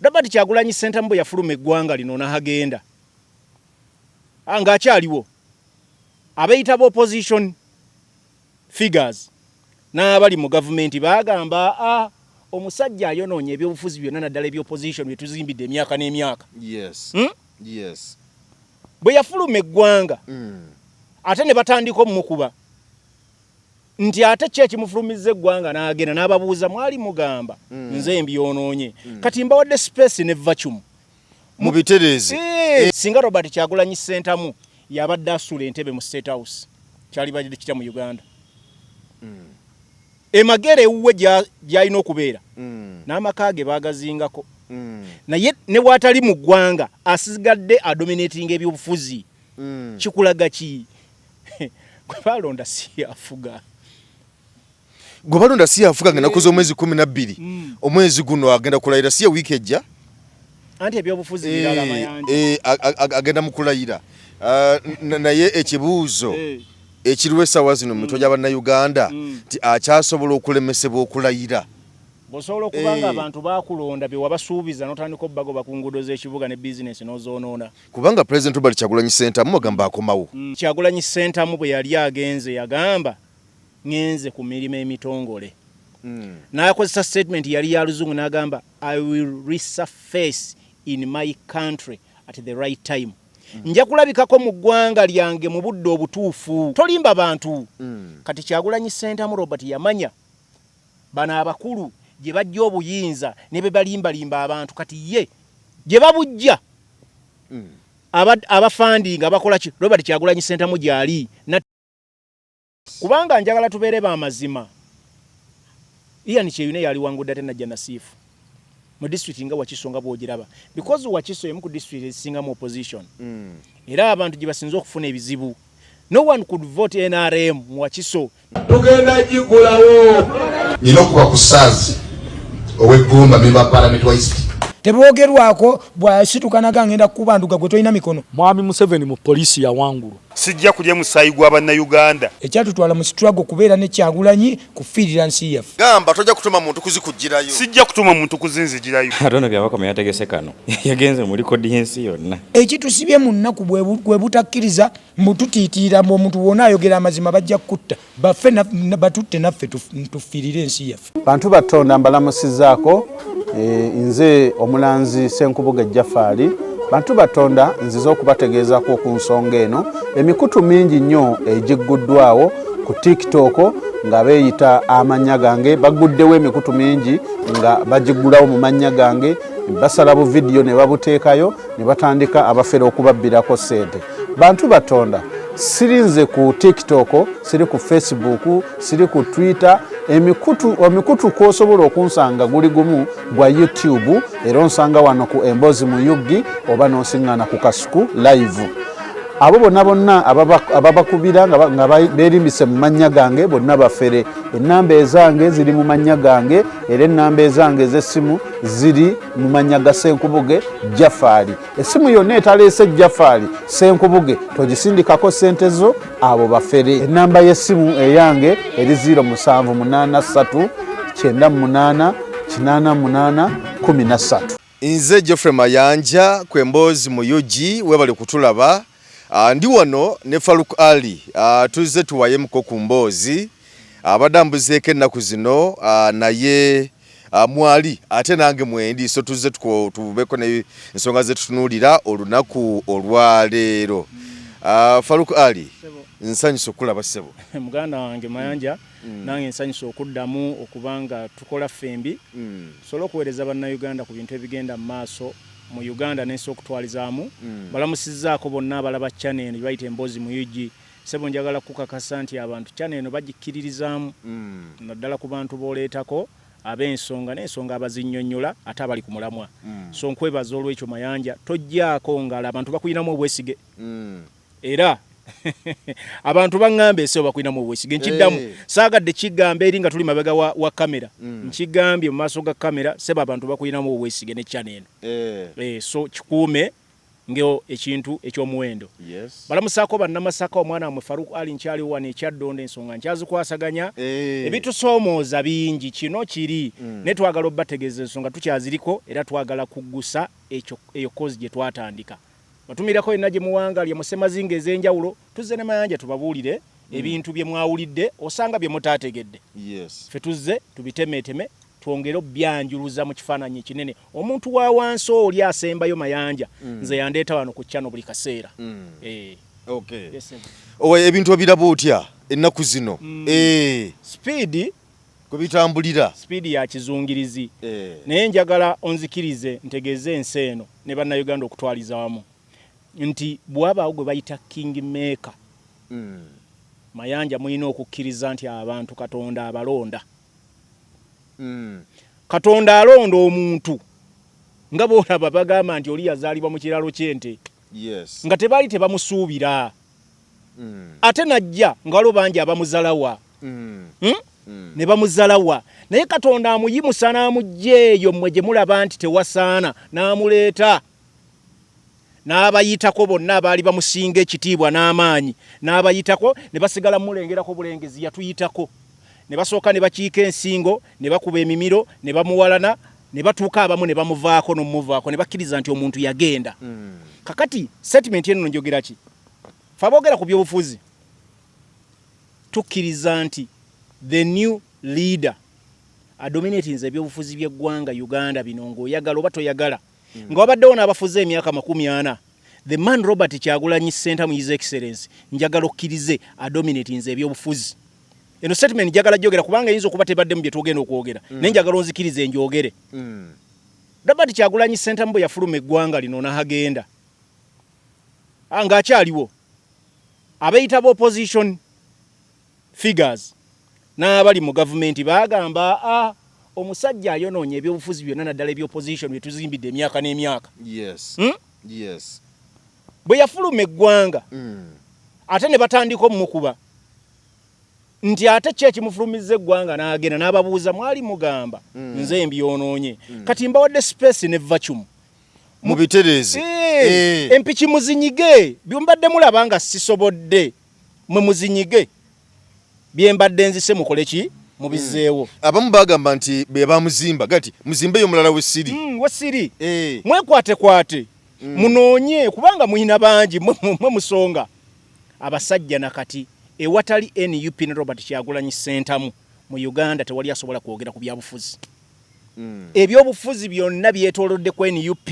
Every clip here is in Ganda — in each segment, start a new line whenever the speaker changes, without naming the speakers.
Robert Kyagulanyi Ssentamu bwe yafuluma eggwanga lino n'ahagenda ng'akyaliwo abayita opposition figures n'abali mu gavumenti bagamba omusajja ayonoonye ebyobufuzi byonna naddala eby'opposition bye tuzimbidde emyaka n'emyaka.
Yes.
Bwe yafuluma eggwanga ate ne batandika omukuba nti ate ki ekimufulumizza eggwanga n'agenda n'ababuuza mwali mugamba nze mbyonoonye kati mbawadde space ne vacuum
mu bitereezi.
Singa Robert Kyagulanyi Ssentamu yabadde asula entebe mu State House kyali badde kitya mu Uganda. Emagere ewuwe gy'alina okubeera n'amaka ge baagazingako naye ne bw'atali mu ggwanga asigadde adominating ebyobufuzi kikulaga ki gwe balonda si afuga
gwe balonda si afuga ng'ennaku z'omwezi 12 omwezi guno agenda kulayira si wiiki ejja
anti ebyobufuzi birala amayanja
agenda mu kulayira naye ekibuuzo ekiriwo essaawa zino mu mitwe gy'Abannayuganda nti akyasobola okulemesebwa okulayira.
Bosobola okubanga abantu bakulonda bye wabasuubiza n'otandika obbagoba ku nguudo z'ekibuga ne bizinesi n'ozoonoona.
Kubanga President Robert Kyagulanyi Ssentamu agamba akomawo.
Kyagulanyi Ssentamu bwe yali agenze yagamba ngenze ku mirimu emitongole. N'akozesa statement yali ya luzungu n'agamba I will resurface in my country at the right time. Nja kulabikako mu ggwanga lyange mu budde obutuufu. Tolimba bantu. Kati Kyagulanyi Ssentamu Robert yamanya bano abakulu gye bajja obuyinza ne be balimbalimba abantu kati ye gye babujja abafandinga bakola ki Robert Kyagulanyi Ssentamu gyali kubanga njagala tubeere b'amazima. Ian Kyeyune yali wangudde ate najja nasiifu mu district nga Wakiso nga bw'ogiraba because Wakiso emu ku district esingamu opposition era abantu gye basinze okufuna ebizibu. No one could vote NRM mu Wakiso.
Tugenda gigulawo nina okuba ku saazi ow'eggumba memba parliament wa East
teboogerwako bw'asitukanaga ngenda kubanduka gwe tolina mikono.
Mwami Museveni mu poliisi ya wangulu
sijja kulya musayi gwa Bannayuganda.
Ekyatutwala mu struggle kubeera ne Kyagulanyi kufiirira nsi yaffe.
Gamba tojja kutuma muntu kuzikugirayo.
Sijja kutuma muntu kuzinzigirayo.
Atono byabakoma yategese kano yagenze muri kodi y'ensi yonna.
Ekitusibye mu nnaku bwe butakkiriza mututiitiira mu omuntu wonna ayogera amazima bajja kutta baffe batutte naffe tufiirire ensi yaffe.
Bantu batonda mbalamusizaako nze omulanzi Ssenkubuge Jafari. Bantu batonda nziza okubategeezako ku nsonga eno emikutu mingi nnyo egigguddwawo ku TikTok nga beeyita amannya gange baguddewo emikutu mingi nga bagiggulawo mu mannya gange basala bu video ne babuteekayo ne batandika abafere okubabbirako ssente. Bantu batonda sirinze ku TikTok siri ku Facebook siri ku Twitter emikutu kosobola okunsanga guli gumu gwa YouTube era onsanga wano ku Embozi mu Yugi oba nosiŋŋana ku Kasuku live. Abo bonna ababakubira nga beerimbise mu mannya gange bonna bafere. Ennamba ezange ziri mu mannya gange era ennamba ezange ez'essimu ziri mu mannya ga Ssenkubuge Jafari. Essimu yonna etaleese Jafari Ssenkubuge togisindikako ssente zo abo bafere. Ennamba y'essimu eyange eri 0783 98 88 13.
Nze Geoffrey Mayanja ku Embozi mu Yugi webale kutulaba. Ndi wano ne Farouk Ali tuzze tuwayemuko ku Mbozi abadambuzeeko ennaku zino naye mwali ate nange mwendi so tuzze tubeko n'ensonga ze tutunuulira olunaku olwaleero. Farouk Ali nsanyusa okulaba ssebo.
Muganda wange Mayanja nange nsanyusa okuddamu okubanga tukola fembi sobola okuweereza Bannayuganda ku bintu ebigenda mu maaso mu Uganda n'ensi okutwalizaamu balamusizzaako bonna abalaba channel eno bayita Embozi mu Yugi sebo njagala kukakasa nti abantu channel eno bagikkiririzaamu naddala ku bantu booleetako ab'ensonga n'ensonga abazinnyonnyola ate abali ku mulamwa so nkwebaza olw'ekyo Mayanja tojjaako ngala abantu bakuyinamu obwesige era abantu baŋŋamba ese bakuyinamu obwesige nkiddamu saagadde kigamba eri nga tuli mabega wa kamera nkigambye mu maaso ga kamera seba abantu bakuyinamu obwesige ne channel eno so kikuume ngeo ekintu ekyomuwendo.
Yes.
Balamusako bannamasaka omwana wa Farouk Ali nkyali wane ekyadonde ensonga nkyazikwasaganya. Ebitusomooza bingi kino kiri ne twagala obbategeeza ensonga tukyaziriko era twagala kuggusa eyo kozi gye twatandika. Batumirako ennaje muwanga lya musemazinga ez'enjawulo tuzze ne mayanja tubabuulire ebintu bye mwawulidde osanga bye mutaategedde.
Yes.
Fe tuzze tubitemeeteme twongere byanjuluza mu kifaananyi kinene. Omuntu wa wansi oli asembayo mayanja nze yandeeta wano ku channel buli kaseera.
Okay.
Yes,
ebintu obiraba otya ennaku zino?
Speed
kubitambulira.
Speed ya kizungirizi. Naye njagala onzikirize ntegeeze ensi eno ne bannayuganda okutwaliza wamu nti bw'abaawo gwe bayita king maker. Mayanja mulina okukkiriza nti abantu Katonda abalonda. Katonda alonda omuntu nga boolaba bagamba nti oli yazaalibwa mu kiralo ky'ente.
Yes.
Nga tebaali tebamusuubira. Ate najja nga waliwo bangi abamuzalawa. Ne bamuzalawa. Naye Katonda amuyimusa n'amugjeeyo mmwe gye mulaba nti tewasaana n'amuleeta. N'abayitako bonna abaali bamusinga ekitiibwa n'amaanyi. N'abayitako ne basigala mulengerako bulengezi yatuyitako. Ne basooka ne bakiika ensingo, ne bakuba emimiro, ne bamuwalana, ne batuuka abamu ne bamuvaako n'omuvaako ne bakkiriza nti omuntu yagenda. Kakati statement eno njogera ki? Fa boogera ku byobufuzi. Tukkiriza nti the new leader adominating ebyobufuzi by'eggwanga Uganda bino ng'oyagala oba toyagala. Nga wabaddewo n'abafuzi emyaka 40. The man Robert Kyagulanyi Ssentamu His Excellency njagala okkirize adominating ebyobufuzi. Eno statement njagala jogera kubanga yinza okuba tebadde mu bye tugenda okwogera. Naye njagala onzikirize njogere. Robert Kyagulanyi Ssentamu bwe yafuluma eggwanga lino n'ahagenda. Ng'akyaliwo. Abayitaba opposition figures n'abali mu gavumenti baagamba omusajja ayonoonye ebyobufuzi byonna naddala eby'opposition bye tuzimbidde emyaka n'emyaka.
Yes. Yes.
Bwe yafuluma eggwanga ate ne batandika omukuba nti ate ki ekimufulumizza eggwanga n'agenda n'ababuuza mwali mugamba nze mbyonoonye kati mbawadde space ne vacuum
mubitereeze
empiki muzinyige byumbadde mulaba nga sisobodde mwe muzinyige byembadde nzise mukole ki mubizeewo.
Abamu bagamba nti be bamuzimba gati muzimbeyo mulala wesiri.
Wesiri mwekwate munoonye kubanga muyina bangi mwe musonga abasajja nakati ewatali NUP ne Robert Kyagulanyi Ssentamu mu Uganda tewali asobola kwogera ku byabufuzi. Ebyobufuzi byonna byetoolodde ku NUP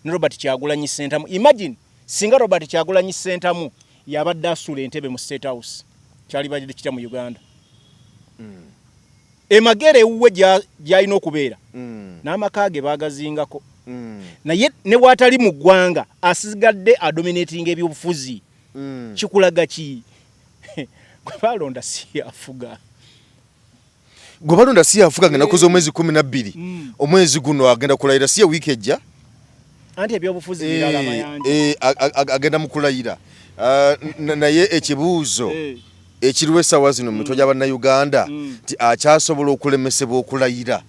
ne Robert Kyagulanyi Ssentamu. Imagine singa Robert Kyagulanyi Ssentamu yabadde asula entebe mu State House kyali badde kitya mu Uganda. Emagere uwe gyalina okubeera n'amaka ge baagazingako. Naye ne bw'atali mu ggwanga asigadde adominating ebyobufuzi. Kikulaga ki? Gwe balonda si afuga.
Gwe balonda si afuga nga nakoze omwezi 12. Omwezi guno agenda kulayira si wiiki ejja.
Anti ebyobufuzi birala mayanja.
Agenda mu kulayira. Naye ekibuuzo ekiriwo essaawa zino mu mitwe gy'Abannayuganda nti akyasobola okulemesebwa okulayira.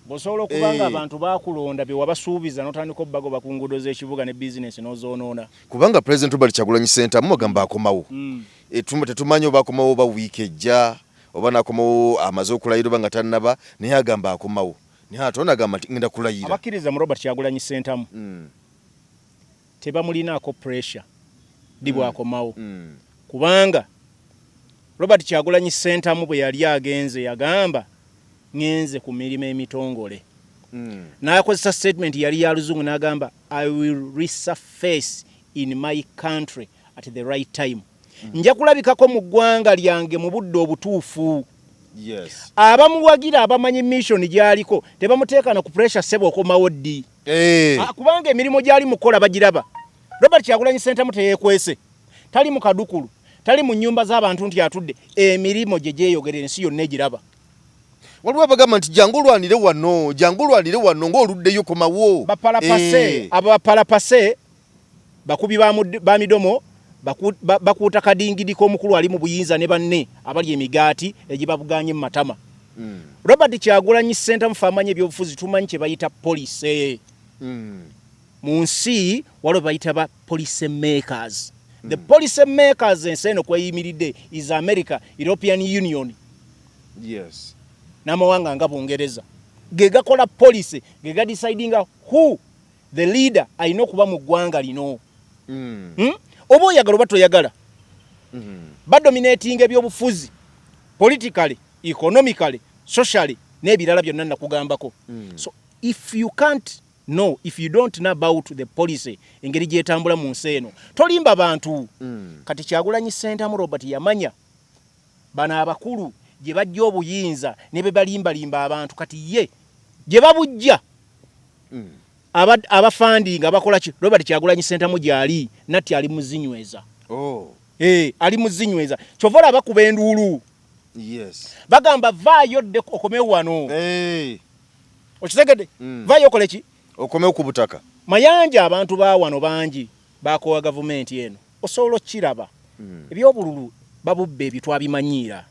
Bosobola okubanga abantu baakulonda bye wabasuubiza n'otandika obbagoba ku nguudo z'ekibuga ne bizinesi n'ozoonoona.
Kubanga President Robert Kyagulanyi Ssentamu agamba akomawo. Tetumanyi oba akomawo oba wiiki ejja oba n'akomawo amaze okulayira oba nga tannaba naye agamba akomawo. Naye ate onagamba nti ngenda kulayira.
Abakkiriza mu Robert Kyagulanyi Ssentamu tebamulinaako pressure dibwakomawo. Kubanga Robert Kyagulanyi Ssentamu bwe yali agenze yagamba ngenze ku mirimu emitongole. N'akozesa statement yali ya luzungu n'agamba I will resurface in my country at the right time. Nja kulabikako mu ggwanga lyange mu budde obutuufu.
Yes.
Abamuwagira abamanyi mission gyaliko tebamuteeka na ku pressure sebo okomawo ddi. Kubanga emirimu gyali mukola bagiraba. Robert Kyagulanyi Ssentamu teyeekwese. Tali mu kadukulu. Tali mu nnyumba z'abantu nti atudde emirimu gye gyeyogera ensi yonna egiraba.
Waliwo abagamba nti jangu olwanire wano ng'oluddeyo komawo.
Bapalapase abo bapalapase bakubi ba midomo bakuuta kadingidiko omukulu ali mu buyinza ne banne abali emigaati egibabuganye mu matama. Robert Kyagulanyi Ssentamu famanye ebyobufuzi tumanyi kye bayita police. mu nsi waliwo bayita ba policy makers. The policy makers ensi eno kweyimiridde is America, European Union.
Yes.
N'amawanga nga Bungereza. Ge gakola policy, ge ga decidinga who the leader alina okuba mu ggwanga lino. Oba oyagala oba toyagala. Badominating ebyobufuzi politically, economically, socially n'ebirala byonna nakugambako. So if you can't know, if you don't know about the policy engeri gyetambula mu nsi eno tolimba bantu. Kati Kyagulanyi Ssentamu Robert yamanya bana abakulu gye bajja obuyinza ne be balimbalimba abantu kati ye gye babujja abafandinga bakola ki Robert Kyagulanyi Ssentamu gyali nati ali muzinyweza. Ali muzinyweza kyovola bakuba enduulu.
Yes.
Bagamba vaayo dde okomewo wano. Okitegedde? Vaayo okole ki?
Okomewo ku butaka.
Mayanja abantu ba wano bangi bakowa gavumenti eno. Osobola okiraba. Ebyobululu babubbe ebitwabimanyiira.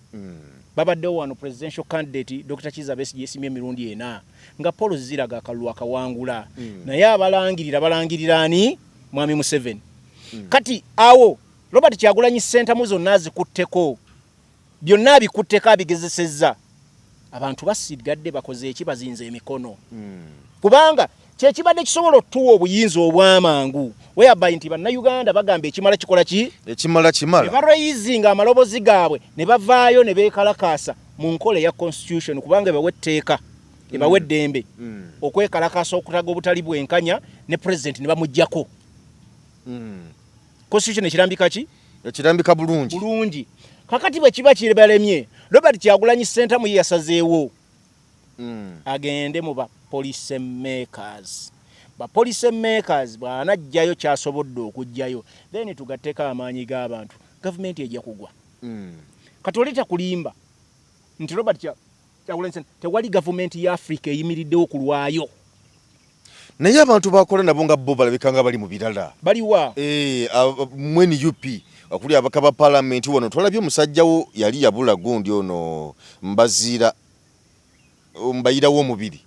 Babaddewo wano presidential candidate Dr. Kizza Besigye yesimye emirundi ena nga Paul Ziraga akalulu akawangula. Naye abalangirira ani? Mwami Museveni. Kati awo Robert Kyagulanyi Ssentamu zonna azikutteko. Byonna bikutteko abigezesezza. Abantu basigadde bakoze eki bazinze emikono. Kubanga kyekibadde kisobola otuwa obuyinza obwamangu. Whereby nti bannayuganda bagamba ekimala kikola ki?
Ekimala kimala.
Ne baraizinga amalobozi gaabwe ne bavaayo ne beekalakaasa mu nkola ya constitution kubanga bawe etteeka ebawe eddembe okwekalakaasa okutaga obutali bwenkanya ne president ne bamuggyako. Constitution ekirambika ki?
Ekirambika bulungi.
Bulungi. Kakati bwe kiba kirebalemye Robert Kyagulanyi Ssentamu yasazeewo agende mu ba policy makers. Ba policy makers bwanajjayo kyasobodde okujjayo then tugatteka amaanyi g'abantu government ejja kugwa. Kati oleta kulimba nti Robert Kyagulanyi Ssentamu tewali government ya Africa eyimiriddewo ku lwayo.
Naye abantu bakola nabo nga bo balabikanga bali mu birala.
Baliwa.
Mweni UP akuli abakaba parliament wano twalabye omusajjawo yali yabula gundi ono Mbazira mbayira wo mubiri.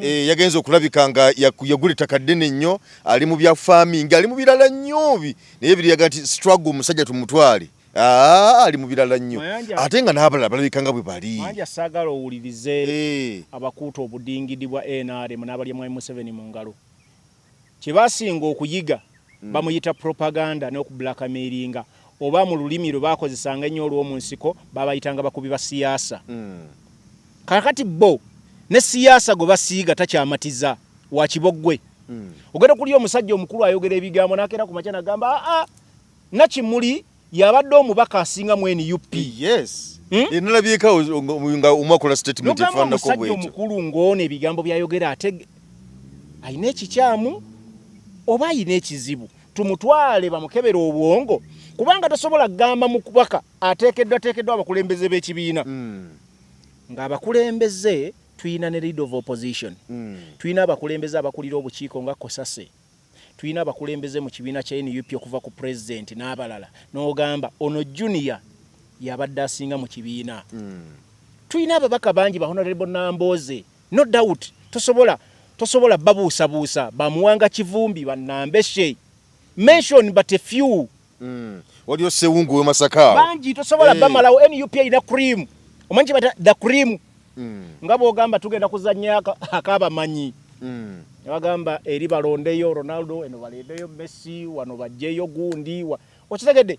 Yagenze okulabikanga yagule takaddene nnyo ali mu bya farming ali mu birala nnyo naye biri yagati struggle omusajja tumutwale. Ali mu birala nnyo ate nga n'abalala balabikanga bwe bali.
Manja sagala owulirize abakuuta obudingidi bwa NRM n'abali Mwami Museveni mu ngalo. Kyebasinga okuyiga bamuyita propaganda n'okublackmailinga oba mu lulimi lwe bakozesanga ennyo olw'omu nsiko babayitanga bakubi ba siyaasa. Kakati bo ne siyaasa gwe basiiga takyamatiza wa kiboggwe. Ogenda kuli omusajja omukulu ayogera ebigambo n'akeera ku makya n'agamba Nakimuli yabadde omubaka asinga mu NUP.
Yes. Nalabyeka nga omwakola statement efaanako bw'ekyo.
Omusajja omukulu ng'ono ebigambo byayogera ate ayina ekikyamu oba ayina ekizibu tumutwale bamukebera obwongo kubanga tasobola kugamba mu kubaka ateekeddwa abakulembeze b'ekibiina. Nga abakulembeze tuyina ne leader of opposition. Tuyina abakulembeze abakulira obukiiko nga Kosase. Tuyina abakulembeze mu kibiina kya NUP okuva ku president n'abalala. N'ogamba ono junior yabadde asinga mu kibiina. Tuyina ababaka bangi ba Honorable Namboze. No doubt tosobola babuusabuusa bamuwanga Kivumbi bannambeshe. Mention but a few.
Waliyo Sewungu we Masaka.
Bangi tosobola bamalawo NUP ina cream. Omanyi bata the cream. Ngabo ogamba tugenda kuzannya akabamanyi. Bagamba eri balondeyo Ronaldo eno balendeyo Messi wano bajjeyo gundi okitegedde.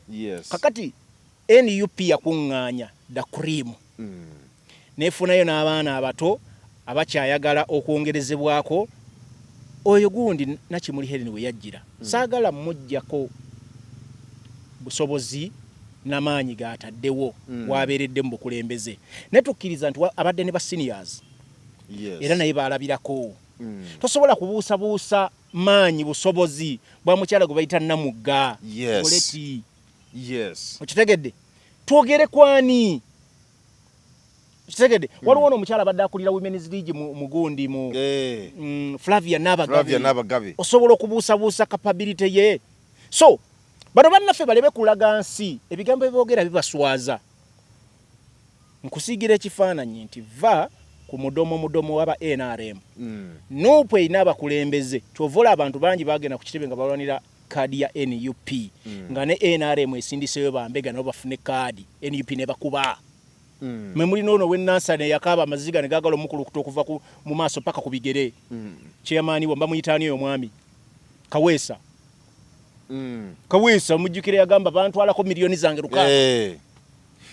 Kakati NUP yakunganya the cream. Nefunayo n'abaana abato abakyayagala okwongerezebwako oyo gundi Nakimuli Helen we yajjira. Saagala mujjako busobozi n'amaanyi gaataddewo wabeeredde mu bukulembeze. Ne tukkiriza nti abadde ne ba seniors. Era naye baalabirako. Tosobola kubuusabuusa maanyi busobozi bwa mukyala gwe bayita Namugga. Okitegedde? Twogere kwani? Okitegedde? Waliwo omukyala abadde akulira Women's League mu gundi mu Flavia Nabagabe. Osobola okubuusabuusa capability ye. So bano bannaffe balebe kulaga nsi ebigambo ebyogera bibaswaza. Nkusiigira ekifaananyi nti va ku mudomo waba NRM Nuupu erina abakulembeze kyovola abantu bangi bagenda ku kitebe nga balwanira kaadi ya NUP nga ne NRM esindiseyo bambega nabo bafune kaadi NUP ne bakuba memuli nono wenansa ne yakaba amaziga ne gagalo mukulu kutokuva mu maaso paka ku bigere chairman wo mbamuyitani yo mwami Kaweesa Kaweesa mujukire yagamba bantu alako milioni zange rukaga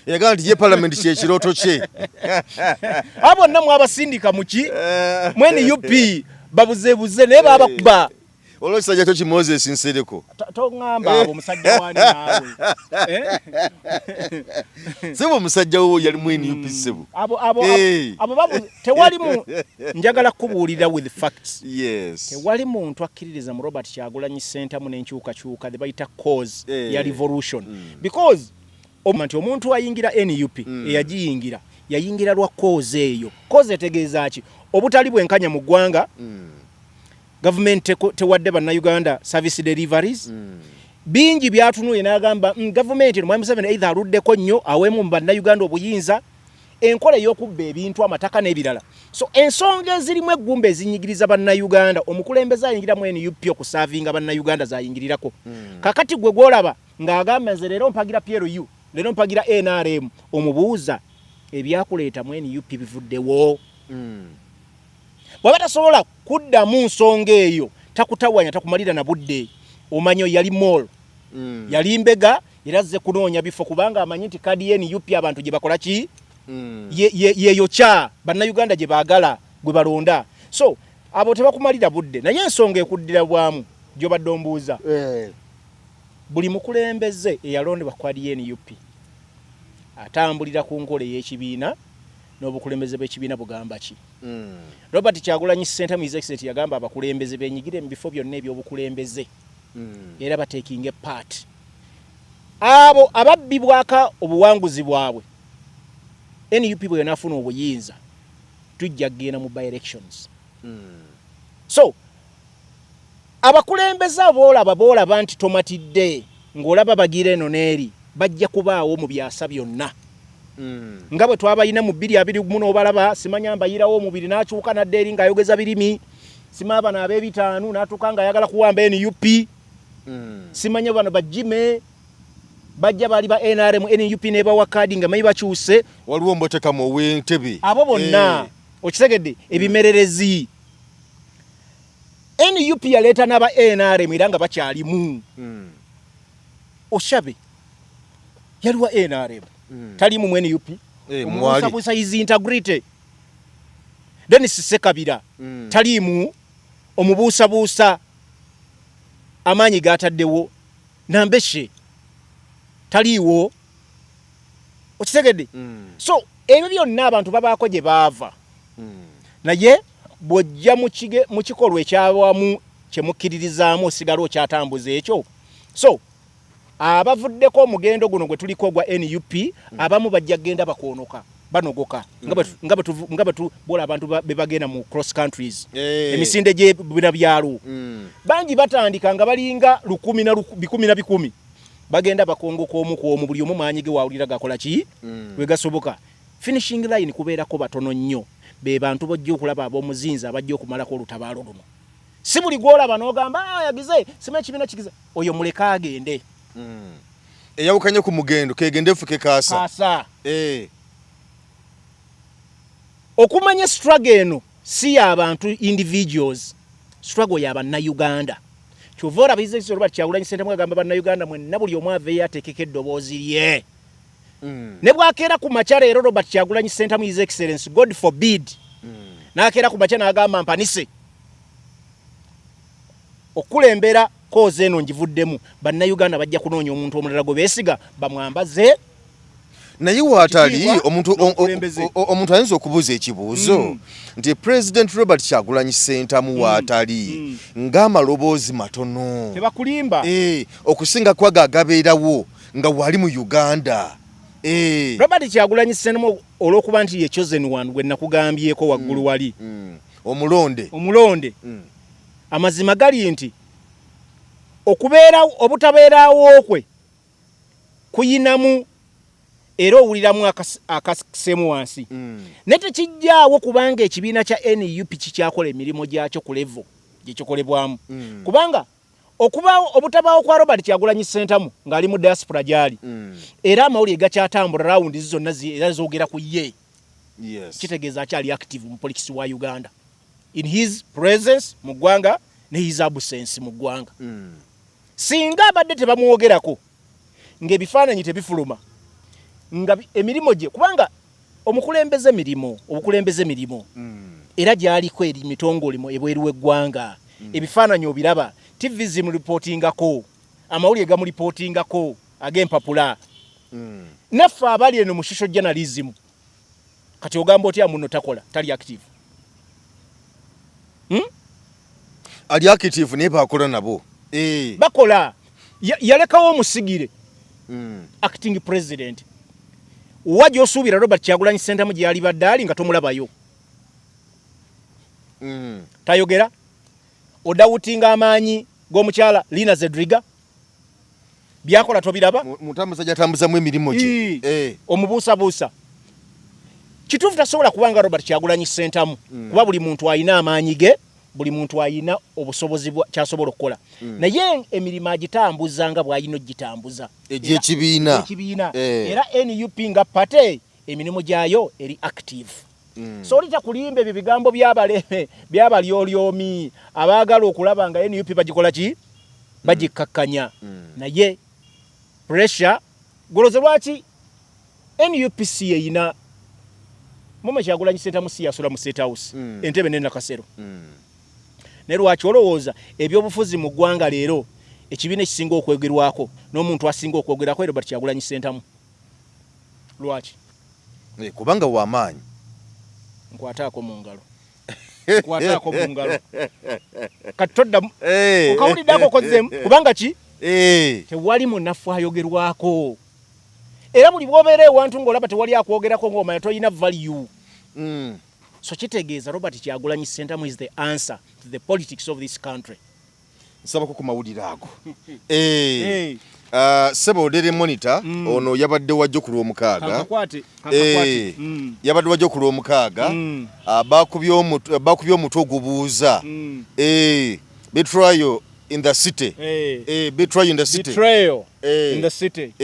yagandi ye parliament kye kiroto kye
abo namwe abasindika muki mwene UP babuzebuze ne baba kuba
olosajja to Moses nsereko
tongamba abo musajja wani nawe
sebo musajja wo yali mwene UP sebo
abo babu tewali mu njagala kubuulira with facts
yes
tewali muntu akkiririza mu Robert Kyagulanyi Center mu nenkyuka they bayita cause ya revolution because omuntu ayingira NUP eyagiyingira yayingira lwa cause eyo cause etegeeza ki obutali bwenkanya mu ggwanga government tewadde bannayuganda service deliveries bingi byatunuye n'agamba government mu M7 either aluddeko nnyo awemu mu bannayuganda obuyinza enkola ey'okubba ebintu amataka n'ebirala so ensonga ezirimu eggumba ezinyigiriza bannayuganda omukulembeze ayingira mu NUP okusavinga bannayuganda zayingirirako kakati gwe gwolaba ng'agamba nze leero mpagira PLU leero mpagira NRM omubuuza ebyakuleeta mu NUP bivuddewo bwaba tasobola kuddamu nsonga eyo takutawanya takumalira na budde omanyo yali mall yali mbega irazze kunoonya bifo kubanga amanyi nti kadi NUP abantu gye bakola ki yeyo cha bannayuganda gye baagala gwe balonda so abo tebakumalira budde naye ensonga ekuddira bwamu gyo badde ombuuza buli mukulembeze eyalondebwa ku kadi NUP atambulira ku nkola y'ekibiina n'obukulembeze bw'ekibiina bugamba ki Robert Kyagulanyi Center mu executive yagamba abakulembeze benyigire mu bifo byonna eby'obukulembeze era batekinge part abo ababbibwaka obuwanguzi bwabwe NUP bwe yanafuna obuyinza tujja kgenda mu by elections so abakulembeze boolaba nti tomatidde ng'olaba bagire eno n'eri bajja kubaawo mu byasa byonna nga bwe twabayina mu 2021 obalaba simanya mbayirawo mu 2 n'akyuka nadde eri ng'ayogeza birimi simaba n'ab'ebitaanu n'atuuka ng'ayagala kuwamba NUP simanya bano bajime bajja bali ba NRM NUP ne bawa kadi nga mayi bakyuse
waliwo mboteka mu w'entebe
abo bonna okisegedde ebimererezi NUP yaleeta n'aba NRM era nga bakyalimu oshabe yaliwa NRM talimu mu NUP omubuusabuusa his integrity Dennis Sekabira talimu omubuusabuusa amaanyi gataddewo Nambeshe taliwo okisegedde so ebyo byonna abantu babaako gye baava naye bw'ojja mu kikolwa ekyawamu kyemukkiririzaamu osigala okyatambuza ekyo so abavuddeko omugendo guno gwe tuliko gwa NUP abamu bajja genda bakoonoka banogoka nga bola abantu bebagenda mu cross countries emisinde gye bina byalo bangi batandika nga balinga 10 bagenda bakongoka omu ku omu buli omu maanyi ge wawulira gakola ki we gasoboka finishing line kubeerako batono nnyo be bantu bojja okulaba ab'omuzinzi abajja okumalako olutabaalo luno si buli gwolaba n'ogamba yagize sima ekibiina kigize oyo muleka agende
eyawukanye ku mugendo kegende fuke kaasa
okumanya struggle eno si y'abantu individuals struggle y'abannayuganda kyovora bizinesi Robert Kyagulanyi Center mwagamba bannayuganda mwenna buli omu aveeyo ateekeko eddoboozi lye ne bwakeera ku makya leero Robert Kyagulanyi Center mu his excellence God forbid n'akeera ku makya n'agamba mpanise okulembera koze eno njivuddemu bannayuganda bajja kunoonya omuntu omulala gwe beesiga bamwambaze
naye waatali omuntu ayinza okubuuza ekibuuzo nti President Robert Kyagulanyi Center mu waatali ng'amaloboozi matono
tebakulimba
okusinga kwaga agabeerawo nga wali mu Uganda
Robert Kyagulanyi Center olw'okuba nti ye chosen one gwe nakugambyeko waggulu wali omulonde amazima gali nti okubeera obutabeerawo kwe kuyinamu era owuliramu akasemu wansi ne tekijjaawo kubanga ekibiina kya NUP kikyakola emirimu gyakyo ku level gyekikolebwamu kubanga okubaawo obutabaawo kwa Robert Kyagulanyi Ssentamu ng'ali mu diaspora gyali era amawulire gakyatambula rawundi zonna era zoogera ku ye kitegeeza akyali active mu politics wa Uganda in his presence mu ggwanga ne his absence mu ggwanga singa abadde tebamwogerako ng'ebifaananyi tebifuluma nga emirimu gye kubanga obukulembeze mirimo era gyaliko eri mitongole ebweru w'eggwanga ebifaananyi obiraba TV zimulipotingako amawulire gamulipotingako ag'empapula naffe abali eno mu social journalism kati ogamba otya muno takola tali active
ali active naye bakola nabo
bakola yalekawo omusigire acting president wajja osuubira Robert Kyagulanyi Ssentamu gye yali baddaali nga tomulabayo tayogera odawutinga amaanyi g'omukyala Lina Zedriga byakola tobiraba
mutambuza jatambuzamu emirimu gye
omubuusabuusa kituufu tasobola kubanga Robert Kyagulanyi Ssentamu kuba buli muntu alina amaanyi ge buli muntu alina obusobozi kyasobola okukola naye emirimu agitambuza nga bw'alina ogitambuza
egy'ekibiina
era NUP nga pate emirimu gyayo eri active so olita kulimba ebyo bigambo by'abalyolyomi abaagala okulaba nga NUP bagikola ki bagikakkanya naye pressure goloze lwaki NUPC eyina Mama Kyagulanyi Ssentamu si yasula mu State House entebe nena kasero ne lwaki olowooza ebyobufuzi mu ggwanga leero ekibiina ekisinga okwegerwako n'omuntu asinga okwogerako Robert Kyagulanyi Ssentamu lwaki
kubanga w'amaanyi
nkwataako mu ngalo kati toddamu okawuliddako kozzemu kubanga ki tewali munafu ayogerwako era buli bw'obeera ewantu ng'olaba tewali akwogerako ng'omanya toyina value so kitegeeza Robert Kyagulanyi Ssentamu is the answer to the politics of this country
nsabako ku mawulire ago Sebo Odere Monitor ono yabadde wajjo ku Lwomukaaga yabadde wajjo ku Lwomukaaga bakubye omutwe ogubuuza betrayal in the city betrayal in the city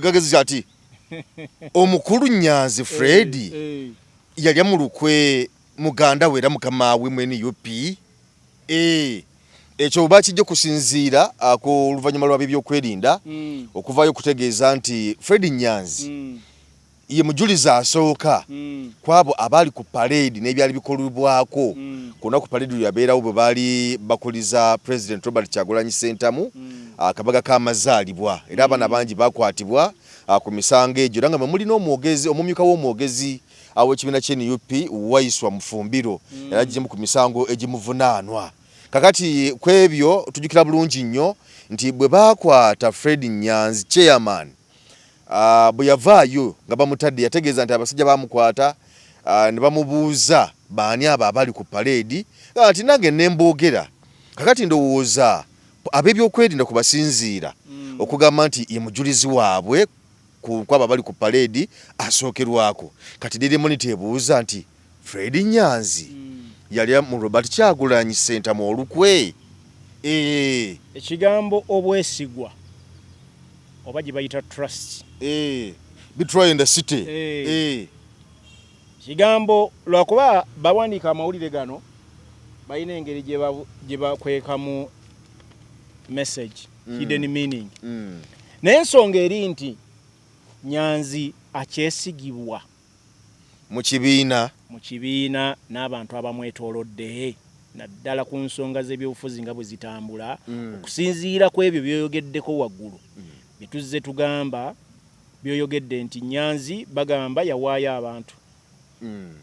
gagezi ati omukulu Nyanzi Fred yali mu lukwe muganda we era mukama we mu NUP ekyo bakijja kusinziira ku luvannyuma lwa by'okwerinda okuvaayo okutegeeza nti Fred Nyanzi ye mujuliza asooka kwabo abali ku parade n'ebyali bikolebwako kuna ku parade yabeerawo bwe baali bakuliza President Robert Kyagulanyi Ssentamu akabaga k'amazaalibwa era abana bangi bakwatibwa ku misango egyo era nga mulina omwogezi omumyuka w'omwogezi aw'ekibiina ky'NUP Waiswa Mufumbiro era agimu ku misango egimuvunaanwa kakati kwebyo tujukira bulungi nnyo nti bwe bakwata Fred Nyanzi chairman bwe yavaayo nga bamutadde yategeeza nti abasajja bamukwata ne bamubuuza baani abo abali ku parade kati nange nemboogera kakati ndowooza ab'ebyokwerinda kubasinziira okugamba nti ye mujulizi waabwe kwabo abali ku parade asookerwako kati Daily Monitor ebuuza nti Fred Nyanzi yali mu Robert Kyagulanyi Ssentamu olukwe
ekigambo obwesigwa oba gye bayita trust
betrayal in the city
kigambo lwakuba bawandiika amawulire gano balina engeri gye bakwekamu message hidden meaning naye ensonga eri nti Nyanzi akyesigibwa
mu kibiina n'abantu abamwetoolodde naddala ku nsonga z'ebyobufuzi nga bwe zitambula okusinziira ku ebyo byoyogeddeko waggulu bituzze tugamba byoyogedde nti Nyanzi bagamba yawaayo abantu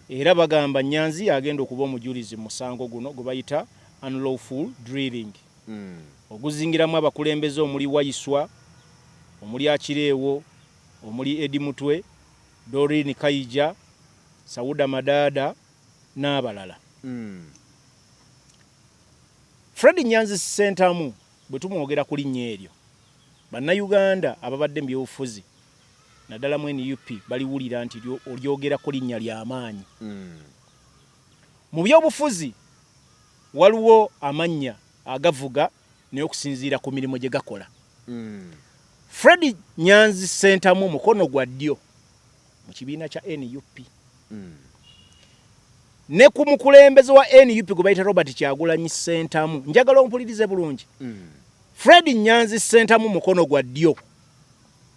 era bagamba Nyanzi agenda okuba omujulizi musango guno gwe bayita unlawful drilling oguzingiramu abakulembeze omuli Waiswa omuli Akireewo omuli Edi Mutwe Doreen Kayija Sauda Madada n'abalala Fred Nyanzi Ssentamu bwe tumwogera ku linnya eryo
bannayuganda ababadde mu byobufuzi naddala mu NUP baliwulira nti olyogera ku linnya ly'amaanyi. Mu byobufuzi waliwo amannya agavuga n'okusinziira ku mirimu gye gakola. Fred Nyanzi Ssentamu mukono gwa ddyo mu kibiina kya NUP. Ne ku mukulembeze wa NUP gwe bayita Robert Kyagulanyi Ssentamu, njagala ompulirize bulungi. Fred Nyanzi Ssentamu mukono gwa ddyo.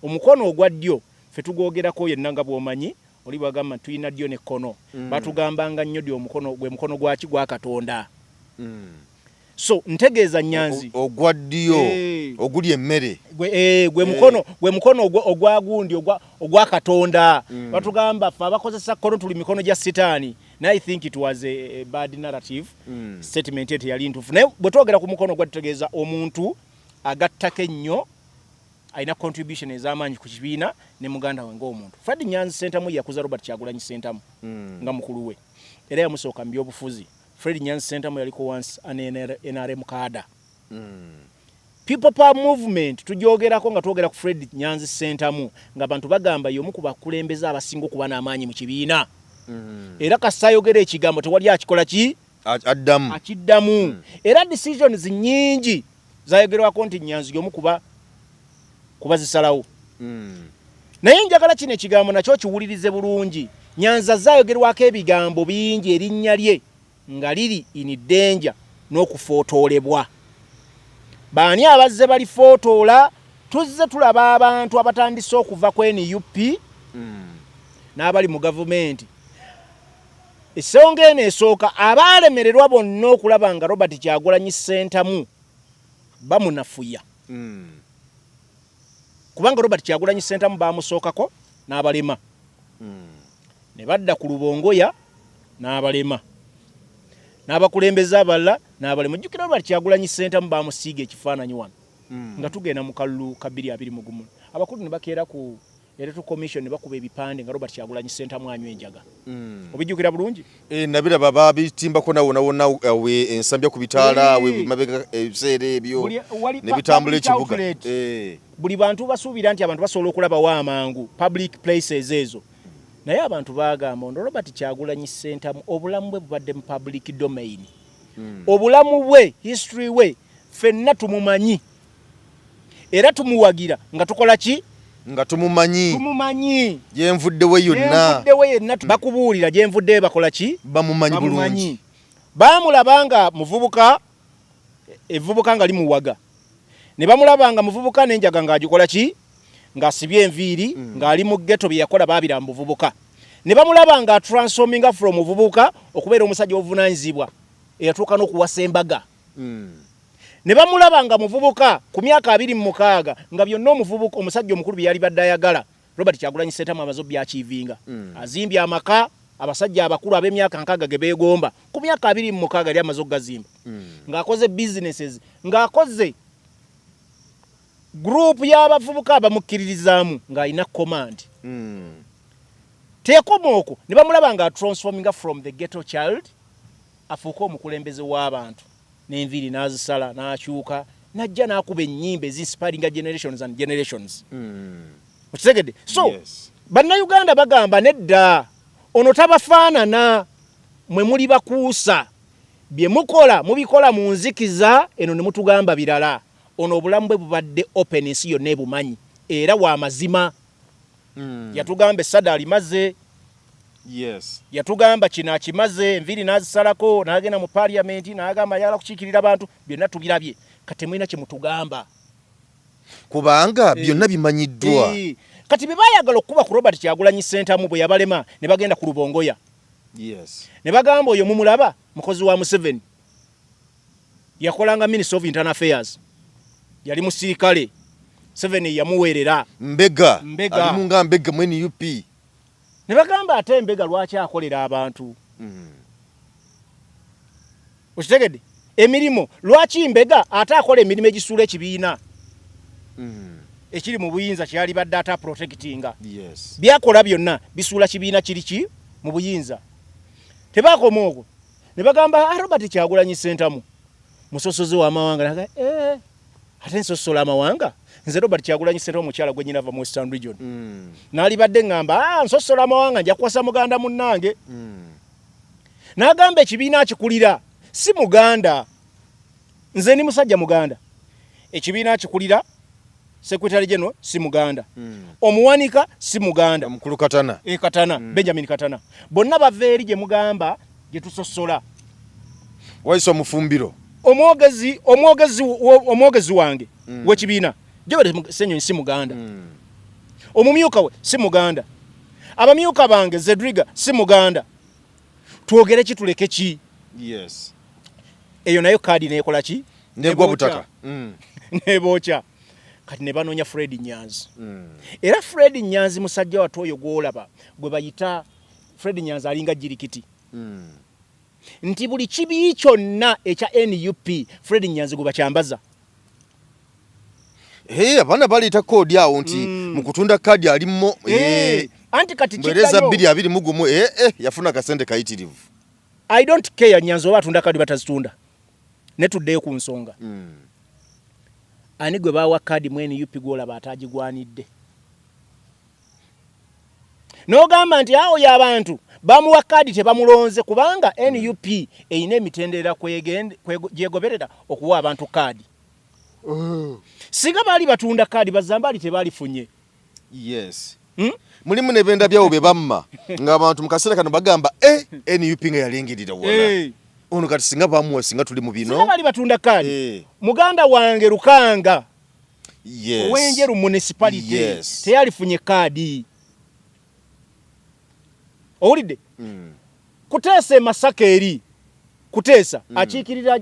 Omukono ogwa ddyo ffe tugwogerako yenna nga bw'omanyi oli bagamba tuyina ddyo ne kkono. Batugambanga nnyo ddyo omukono gwe mukono gwaki gwa Katonda. So ntegeeza Nyanzi
ogwa ddyo oguli emmere
gwe mukono ogwa gundi ogwa Katonda. Batugamba ffe abakozesa kkono tuli mikono gya Sitaani. And I think it was a bad narrative statement ete yali ntufu. Naye bwe twogera ku mukono gwa tutegeeza omuntu agattako ennyo alina contribution ez'amaanyi ku kibiina ne muganda we ng'omuntu. Fred Nyanzi Ssentamu yakuza Robert Kyagulanyi Ssentamu nga mukulu we era yamusooka mu byobufuzi. Fred Nyanzi Ssentamu yaliko once an NRM cadre. People Power Movement tujoogerako nga twogera ku Fred Nyanzi Ssentamu ng'abantu bagamba y'omu ku bakulembeze abasinga okuba n'amaanyi mu kibiina. Era kasayogera ekigambo tewali akikola ki akiddamu. Era decisions nnyingi zayogerwako nti Nyanzi y'omu kuba zisalawo. Naye njagala kino ekigambo nakyo kiwulirize bulungi. Nyanzi zayogerwako ebigambo bingi erinnya lye nga liri in danger n'okufootoolebwa. Baani abazze balifootoola? Tuzze tulaba abantu abatandise okuva ku NUP n'abali mu gavumenti. Esonga eno esooka abaalemererwa bonna okulaba nga Robert Kyagulanyi Ssentamu bamunafuya. Kubanga Robert Kyagulanyi Ssentamu bamusookako n'abalema. Ne badda ku Lubongoya n'abalema. N'abakulembeze abalala n'abalema. Jjukira Robert Kyagulanyi Ssentamu bamusiiga ekifaananyi wano. Nga tugenda mu kalulu 221. Abakulu ne bakeera ku Electoral Commission ne bakuba ebipande nga Robert Kyagulanyi Ssentamu anywa enjaga. Obijjukira bulungi?
Nabiraba babitimbako wonna ensambya ku bitaala mabega ebiseera ebyo ne bitambula ekibuga.
Buli bantu basuubira nti abantu basobola okulabawo amangu public places ezo. Naye abantu bagamba ono Robert Kyagulanyi Ssentamu obulamu bwe bubadde mu public domain. Obulamu bwe, history we, ffenna tumumanyi. Era tumuwagira nga tukola ki?
Nga tumumanyi yenvuddewe yonna bakubuulira gyenvuddewe bakola ki? Bamumanyi bulungi. Bamulabanga muvubuka evubuka nga limuwaga. Ne bamulabanga muvubuka n'enjaga ng'agikola ki? Ng'asibye enviiri ng'ali mu ghetto bye yakola baabira mu buvubuka. Ne bamulabanga transforminga from muvubuka okubeera omusajja obuvunaanyizibwa eyatuuka n'okuwasa embaga. Ne bamulabanga muvubuka ku myaka 26 nga byonna omuvubuka omusajja omukulu byali badde ayagala. Robert Kyagulanyi Ssentamu amaze byakivinga. Azimbye amaka abasajja abakulu ab'emyaka 6 ge beegomba ku myaka 26 yali amaze okugazimba. Ng'akoze businesses, ng'akoze group y'abavubuka abamukkiririzaamu ng'alina command. Teekomooko ne bamulabanga transforminga from the ghetto child afuuka omukulembeze w'abantu. N'enviiri n'azisala n'akyuka n'ajja n'akuba ennyimba ezinspiringa generations and generations. Okitegedde? So bannayuganda bagamba nedda ono tabafaanana mwe muli bakuusa bye mukola mubikola mu nzikiza eno ne mutugamba birala. Ono obulamu bwe bubadde open ensi yonna ebumanyi era wa mazima. Yatugamba essada alimaze. Yatugamba kino akimaze enviiri n'azisalako n'agenda mu parliament n'agamba yala kukiikirira abantu byonna tubirabye. Kati mulina kye mutugamba. Kubanga byonna bimanyiddwa.
Kati bye baayagala okuba ku Robert Kyagulanyi Ssentamu bwe yabalema ne bagenda ku Lubongoya. Ne bagamba oyo mumulaba mukozi wa Museveni. Yakolanga Minister of Internal Affairs. Yali musirikale. Museveni yamuweerera.
Mbega. Ali munga Mbega mu NUP.
Ne bagamba ate Mbega lwaki akolera abantu. Okitegedde? Emirimu lwaki Mbega ate akola emirimu egisuula ekibiina. Ekiri mu buyinza kyali badde ata protectinga. Byakola byonna bisuula kibiina kiriki mu buyinza. Tebakoma okwo. Ne bagamba Robert Kyagulanyi Ssentamu musosoze w'amawanga naga ate nsosola amawanga nze Robert Kyagulanyi Ssentamu omukyala gwe nyina ava mu Western Region n'alibadde ngamba nsosola amawanga nja kuwasa muganda munnange n'agamba ekibiina akikulira si muganda nze ni musajja muganda ekibiina akikulira Secretary General si muganda omuwanika si muganda
mukulu Katana
Katana Benjamin Katana bonna bava gye mugamba gye tusosola
waiso mufumbiro
omwogezi wange w'ekibiina Jobert Ssennyonyi si muganda omumyuka we si muganda abamyuka bange Zedriga si muganda twogere ki tuleke ki
yes
eyo nayo kadi nekola ki
negwa butaka
nebokya kati ne banoonya Fred Nyanzi era Fred Nyanzi musajja wattu oyo gwolaba gwe bayita Fred Nyanzi alinga jirikiti nti buli kibi kyonna ekya NUP Fred Nyanzi gwe bakyambaza
abana balita kodi awo nti mukutunda kadi alimo
anti kati
mbereza 221 yafuna kasente kayitirivu
I don't care Nyanzi oba atunda kadi batazitunda netuddeyo ku nsonga ani gwe bawa kadi mu NUP gwolaba atagigwanidde n'ogamba nti awo y'abantu bamuwa kadi tebamulonze kubanga NUP eyina emitendera gyegoberera okuwa abantu kadi singa baali batunda kadi bazambali tebalifunye
yes mulimu nebenda byawo be bamma ng'abantu mu kaseera kano bagamba NUP nga yalingirira wona ono kati singa bamuwa singa tuli mu bino
singa baali batunda kadi muganda wange Lukanga
yes
Wenjeru municipality teyalifunye kadi owulidde Kuteesa Masaka eri Kuteesa akiikirira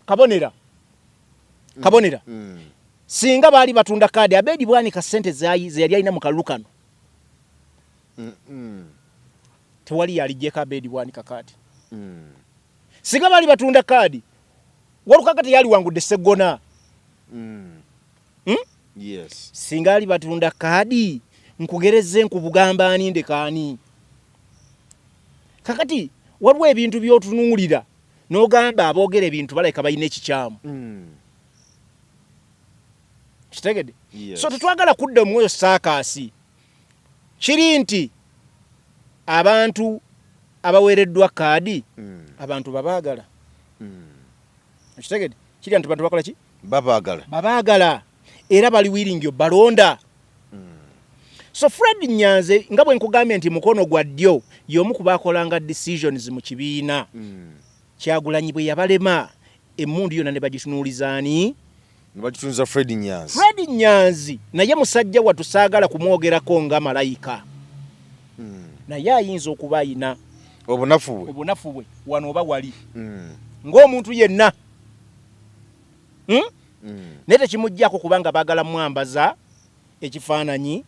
Kabonera singa baali batunda kadi Abedi Bwanika sente ze yali alina mu kalulu kano tewali yalijjeko Abedi Bwanika kadi singa baali batunda kadi Walukaga teyali wangudde Sseggona
yes
singa ali batunda kadi nkugereze nkubugamba ani ndekaani kakati waliwo ebintu by'otunuulira n'ogamba aboogera ebintu baleka balina ekikyamu kitegedde so tetwagala kudda mu oyo saakaasi kiri nti abantu abaweereddwa kadi abantu babaagala kitegedde kiri nti bantu bakola ki babaagala era bali wiringi balonda so Fred Nyanzi nga bwe nkugambye nti mukono gwa ddyo y'omu ku baakolanga decisions mu kibiina Kyagulanyi bwe yabalema emmundu yonna ne bagitunuulizaani
bagitunza Fred
Nyanzi naye musajja watusaagala kumwogerako nga malayika naye ayinza okuba ayina obunafu bwe wano oba wali ng'omuntu yenna naye tekimuggyako kubanga baagala mwambaza ekifaananyi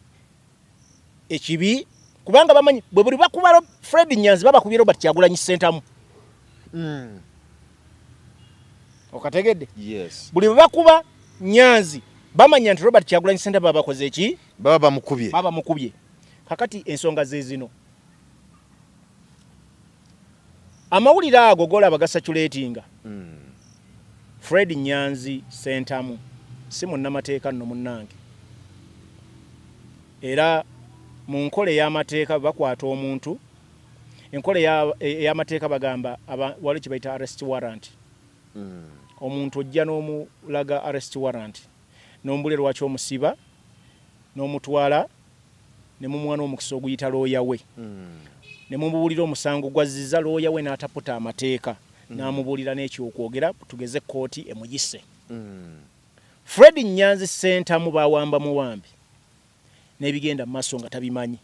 ekibi kubanga bamanyi bwe buli bakuba Fred Nyanzi babakubye Robert Kyagulanyi Ssentamu okategedde buli bwe bakuba Nyanzi bamanya nti Robert Kyagulanyi Ssentamu babakoze eki
baba mukubye
kakati ensonga ze zino amawulire ago golaba gasaculatinga Fred Nyanzi Ssentamu si munnamateeka nno munnange era mu nkola ey'amateeka bakwata omuntu enkola ey'amateeka bagamba wali kibayita arrest warrant omuntu ojja n'omulaga arrest warrant n'ombule lwaki omusiba n'omutwala ne mumuwa n'omukisa oguyita looya we ne mumubuulira omusango gwazizza looya we n'ataputa amateeka n'amubuulira n'ekyokwogera tugeze kooti emuyise Fred Nyanzi Ssentamu bawamba muwambi n'ebigenda mu maaso nga tabimanyi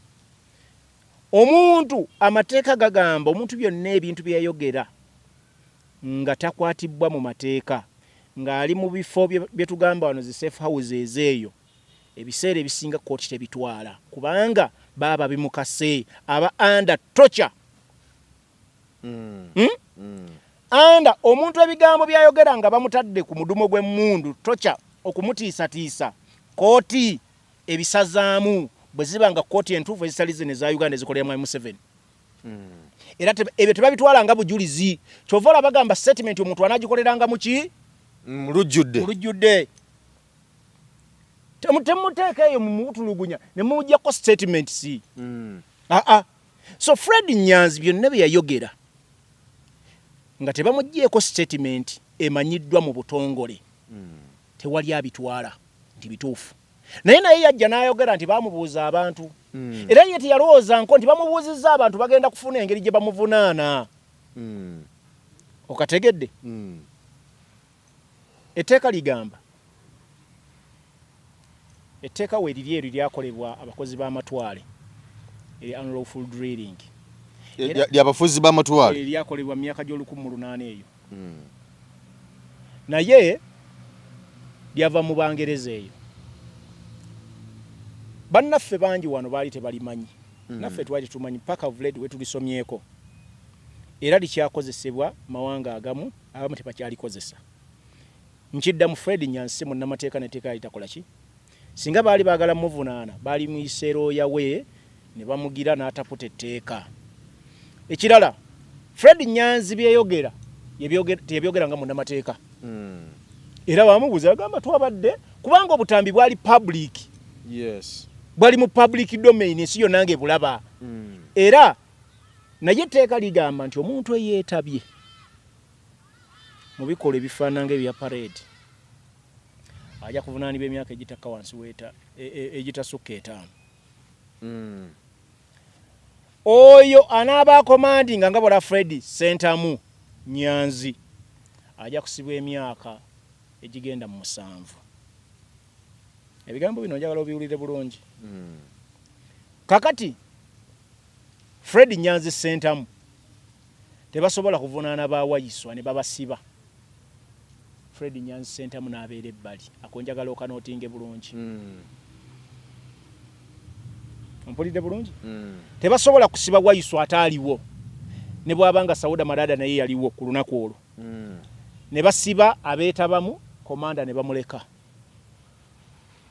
omuntu amateeka gagamba omuntu byonna ebintu byeyayogera nga takwatibwa mu mateeka ng'ali mu bifo bye tugamba wano zi safe houses eyo ebiseera ebisinga kooti tebitwala kubanga baba bimukase aba under torture anda omuntu ebigambo byayogera nga bamutadde ku mudumo gw'emmundu torture okumutiisatiisa kooti ebisazaamu bwe ziba nga kooti entuufu ezitali zino eza Uganda ezikolera mu M7 era ebyo tebabitwala nga bujulizi kyova olaba bagamba statement omuntu anagikoleranga mu ki mulujjudde temuteeka eyo mumutulugunya ne mujjako statements so Fred Nyanzi byonna bye yayogera nga tebamuggyeko statement emanyiddwa mu butongole tewali abitwala nti bituufu naye yajja n'ayogera nti bamubuuza abantu era ye teyalowooza nko nti bamubuuzizza abantu bagenda kufuna engeri gye bamuvunaana okategedde etteeka ligamba etteeka weeriri eri lyakolebwa abakozi b'amatwale unlawful drilling
lyabafuzi b'amatwale
lyakolebwa mu myaka gy'olukumi eyo naye lyava mu Bangereza eyo bannaffe bangi wano baali tebalimanyi naffe twali tumanyi paka vled we tulisomyeko era likyakozesebwa mawanga agamu abamu tebakyalikozesa nkidda mu Fred Nyanzi munnamateeka n'etteeka litakola ki singa baali baagala muvunaana baali mu iseero yawe ne bamugira n'ataputa etteeka ekirala Fred Nyanzi byeyogera tebyogera nga munnamateeka era bamubuuza agamba twabadde kubanga obutambi bwali public bwali mu public domain ensi yonna ng'ebulaba era naye etteeka ligamba nti omuntu eyeetabye mu bikolwa ebifaananga ebya parade ajja kuvunaanibwa emyaka egitakka wansi egitasukka 5 oyo anaaba akomandinga nga bwala Fred Sentamu Nyanzi ajja kusibwa emyaka egigenda mu 7 ebigambo bino njagala obiwulire bulungi kakati Fred Nyanzi Sentamu tebasobola kuvunaana baawayiswa ne babasiba Fred Nyanzi Sentamu n'abeera ebbali akonjagala okanootinge bulungi mpulidde bulungi tebasobola kusiba wayiswa ataaliwo ne bwabanga Sauda Madada naye yaliwo ku lunaku olwo ne basiba abeetabamu komanda ne bamuleka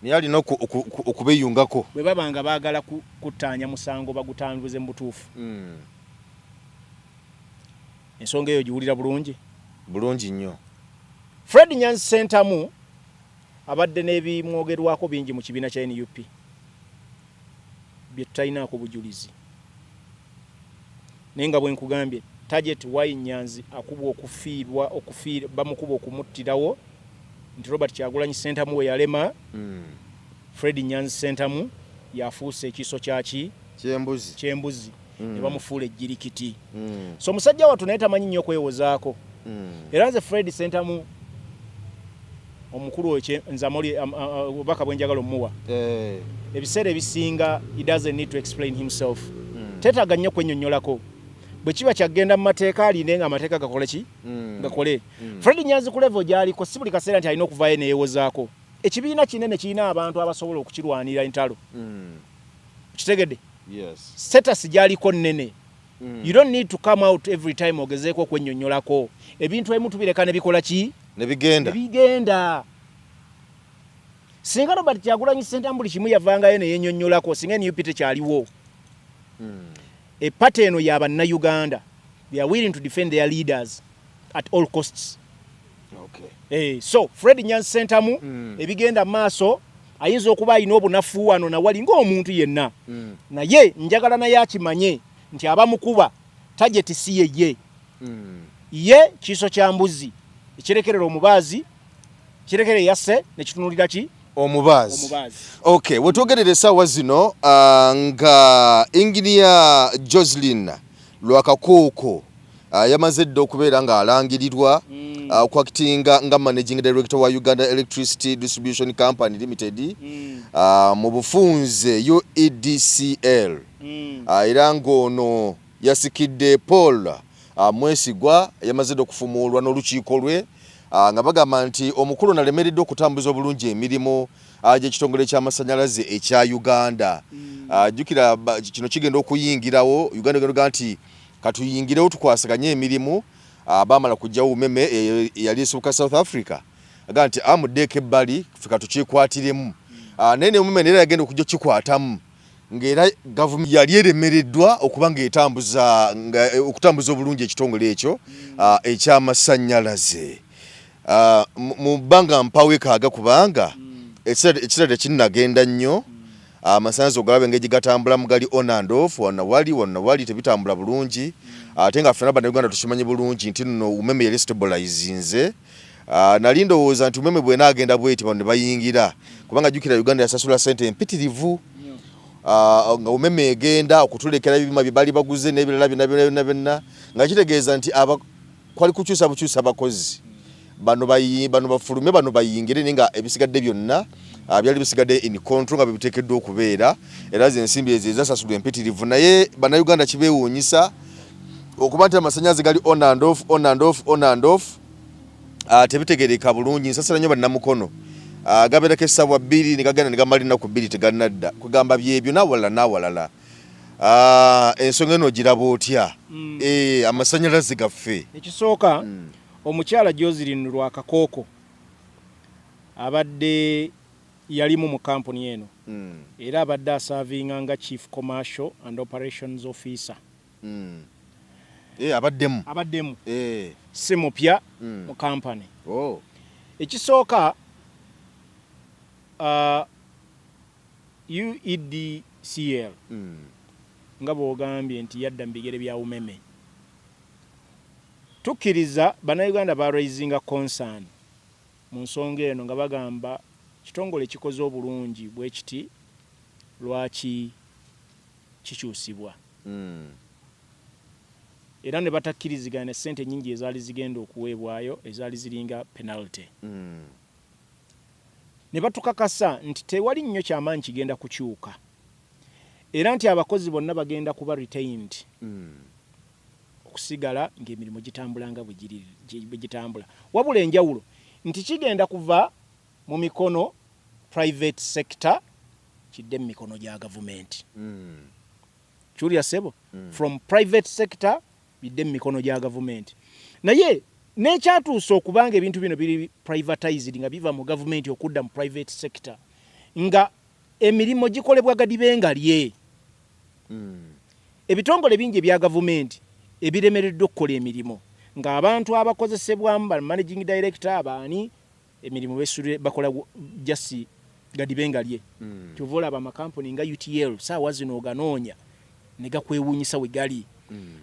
naye alina okubeyungako
bwe babanga baagala kuttaanya musango bagutambuze mu butuufu ensonga eyo giwulira
bulungi nnyo
Fred Nyanzi Sentamu abadde n'ebimwogerwako bingi mu kibiina kya NUP bye tutayinaako bujulizi naye nga bwe nkugambye target why Nyanzi akubwa okufiirwa bamukuba okumuttirawo nti Robert Kyagulanyi Sentamu we yalema Fred Nyanzi Sentamu yafuuse ekiso kyaki kyembuzi ne bamufuula ejjirikiti so omusajja wattu naye tamanyi nnyo okwewozaako era nze Fred Sentamu omukulu nzamuli obubaka bwenjagala omuwa ebiseera ebisinga he doesn't need to explain himself tetaaga nnyo kwennyonnyolako bwe kiba kyagenda mu mateeka aline nga amateeka gakole ki gakole Fred Nyanzi ku level gy'aliko si buli kaseera nti alina okuvaayo neyewozaako ekibiina kinene kirina abantu abasobola okukirwanira entalo kitegedde status gy'aliko nnene you don't need to come out every time ogezeeko okwennyonnyolako ebintu ebimu tubireka ne bikola ki
ne bigenda
singa Robert Kyagulanyi Sentamu buli kimu yavangayo ne yennyonnyolako singa NUP tekyaliwo party eno ya bannayuganda they are willing to defend their leaders at all costs so Fred Nyanzi Sentamu ebigenda maaso ayinza okuba alina obunafu wano nawali ng'omuntu yenna naye njagala naye akimanye nti abamukuba target si ye kiso kya mbuzi ekirekerera omubaazi kirekere yasse ne kitunulira ki
omubaazi okay wetwogerera essaawa zino nga Engineer Jocelyn Lwakakooko yamaze dda okubeera nga alangirirwa okwakitinga nga Managing Director wa Uganda Electricity Distribution Company Limited mu bufunze UEDCL era ng'ono yasikidde Paul Mwesigwa yamaze dda okufumuulwa n'olukiiko lwe nga bagamba nti omukulu nalemereddwa okutambuza obulungi emirimu gy'ekitongole ky'amasannyalaze ekya Uganda jjukira kino kigenda okuyingirawo Uganda egenda nti katuyingirewo tukwasaganye emirimu baamala kujjawo umeme yali esubuka South Africa aga nti amuddeeko ebbali ffe katukikwatiremu naye ne umeme neera yagenda okujja okikwatamu ng'era gavumenti yali eremereddwa okuba ng'etambuza okutambuza obulungi ekitongole ekyo eky'amasannyalaze mu bbanga mpawe kaaga kubanga ekirala kinnagenda nnyo amasannyalaze ogalabe engeri gatambulamu gali on and off wonna wali tebitambula bulungi ate nga ffena bannayuganda tukimanyi bulungi nti nno umeme yali stabilizinze nali ndowooza nti umeme bwenaagenda bweti bano ne bayingira kubanga jjukira Uganda yasasula ssente empitirivu nga umeme egenda okutulekera ebyuma bye bali baguze n'ebirala byonna nga kitegeeza nti kwali kukyusa bukyusa abakozi bano bafulume bano bayingire ninga ebisigadde byonna byali bisigadde in control nga bibiteekeddwa okubeera era ensimbi ezo ezasasulwa empitirivu naye bannayuganda kibeewuunyisa okuba nti amasannyalaze gali on and off tebitegereka bulungi nsasala nnyo bannamukono gabeerako essaawa 2 ne gagenda ne gamala ennaku 2 tegannadda kugamba byebyo n'awalala ensonga eno ogiraba otya amasannyalaze gaffe
ekisooka omukyala Joseline Lwakakooko abadde yalimu mu kampuni eno era abadde asavinga nga Chief Commercial and Operations Officer abaddemu si mupya mu kampani ekisooka UEDCL nga bw'ogambye nti yadda mu bigere bya umeme tukkiriza bannayuganda ba raisinga concern mu nsonga eno nga bagamba kitongole kikoze obulungi bwe kiti lwaki kikyusibwa era ne batakkirizigana ssente nyingi ezaali zigenda okuweebwayo ezaali ziringa penalty ne batukakasa nti tewali nnyo kyamaanyi kigenda kukyuka era nti abakozi bonna bagenda kuba retained okusigala ng'emirimu gitambula nga bwe gitambula wabula enjawulo nti kigenda kuva mu mikono private sector kidde mu mikono gya gavumenti Julia Sebo from private sector bidde mu mikono gya gavumenti naye n'ekyatuusa okubanga ebintu bino biri privatized nga biva mu gavumenti okudda mu private sector nga emirimu gikolebwa gadibenga lye ebitongole bingi ebya gavumenti ebiremereddwa okukola emirimu ng'abantu abakozesebwamu ba managing director abaani emirimu bakola jasi gadibenga lye kyova olaba amakampuni nga UTL saawa zino oganoonya ne gakwewuunyisa we gali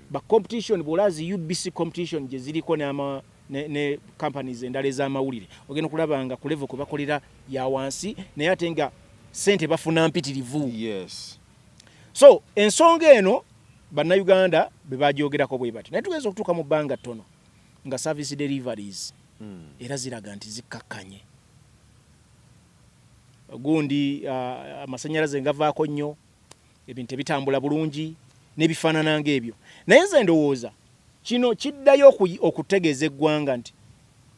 ba competition bwolazi UBC competition gye ziriko ne companies endala ez'amawulire ogenda okulaba nga ku level kwe bakolera ya wansi naye ate nga ssente bafuna mpitirivu so ensonga eno bannayuganda be bagyogerako bwe bati naye tugeza okutuuka mu bbanga ttono nga service deliveries era ziraga nti zikkakkanye gundi amasannyalaze ngavaako nnyo ebintu ebitambula bulungi n'ebifaanana ng'ebyo naye nze ndowooza kino kiddayo okutegeeza eggwanga nti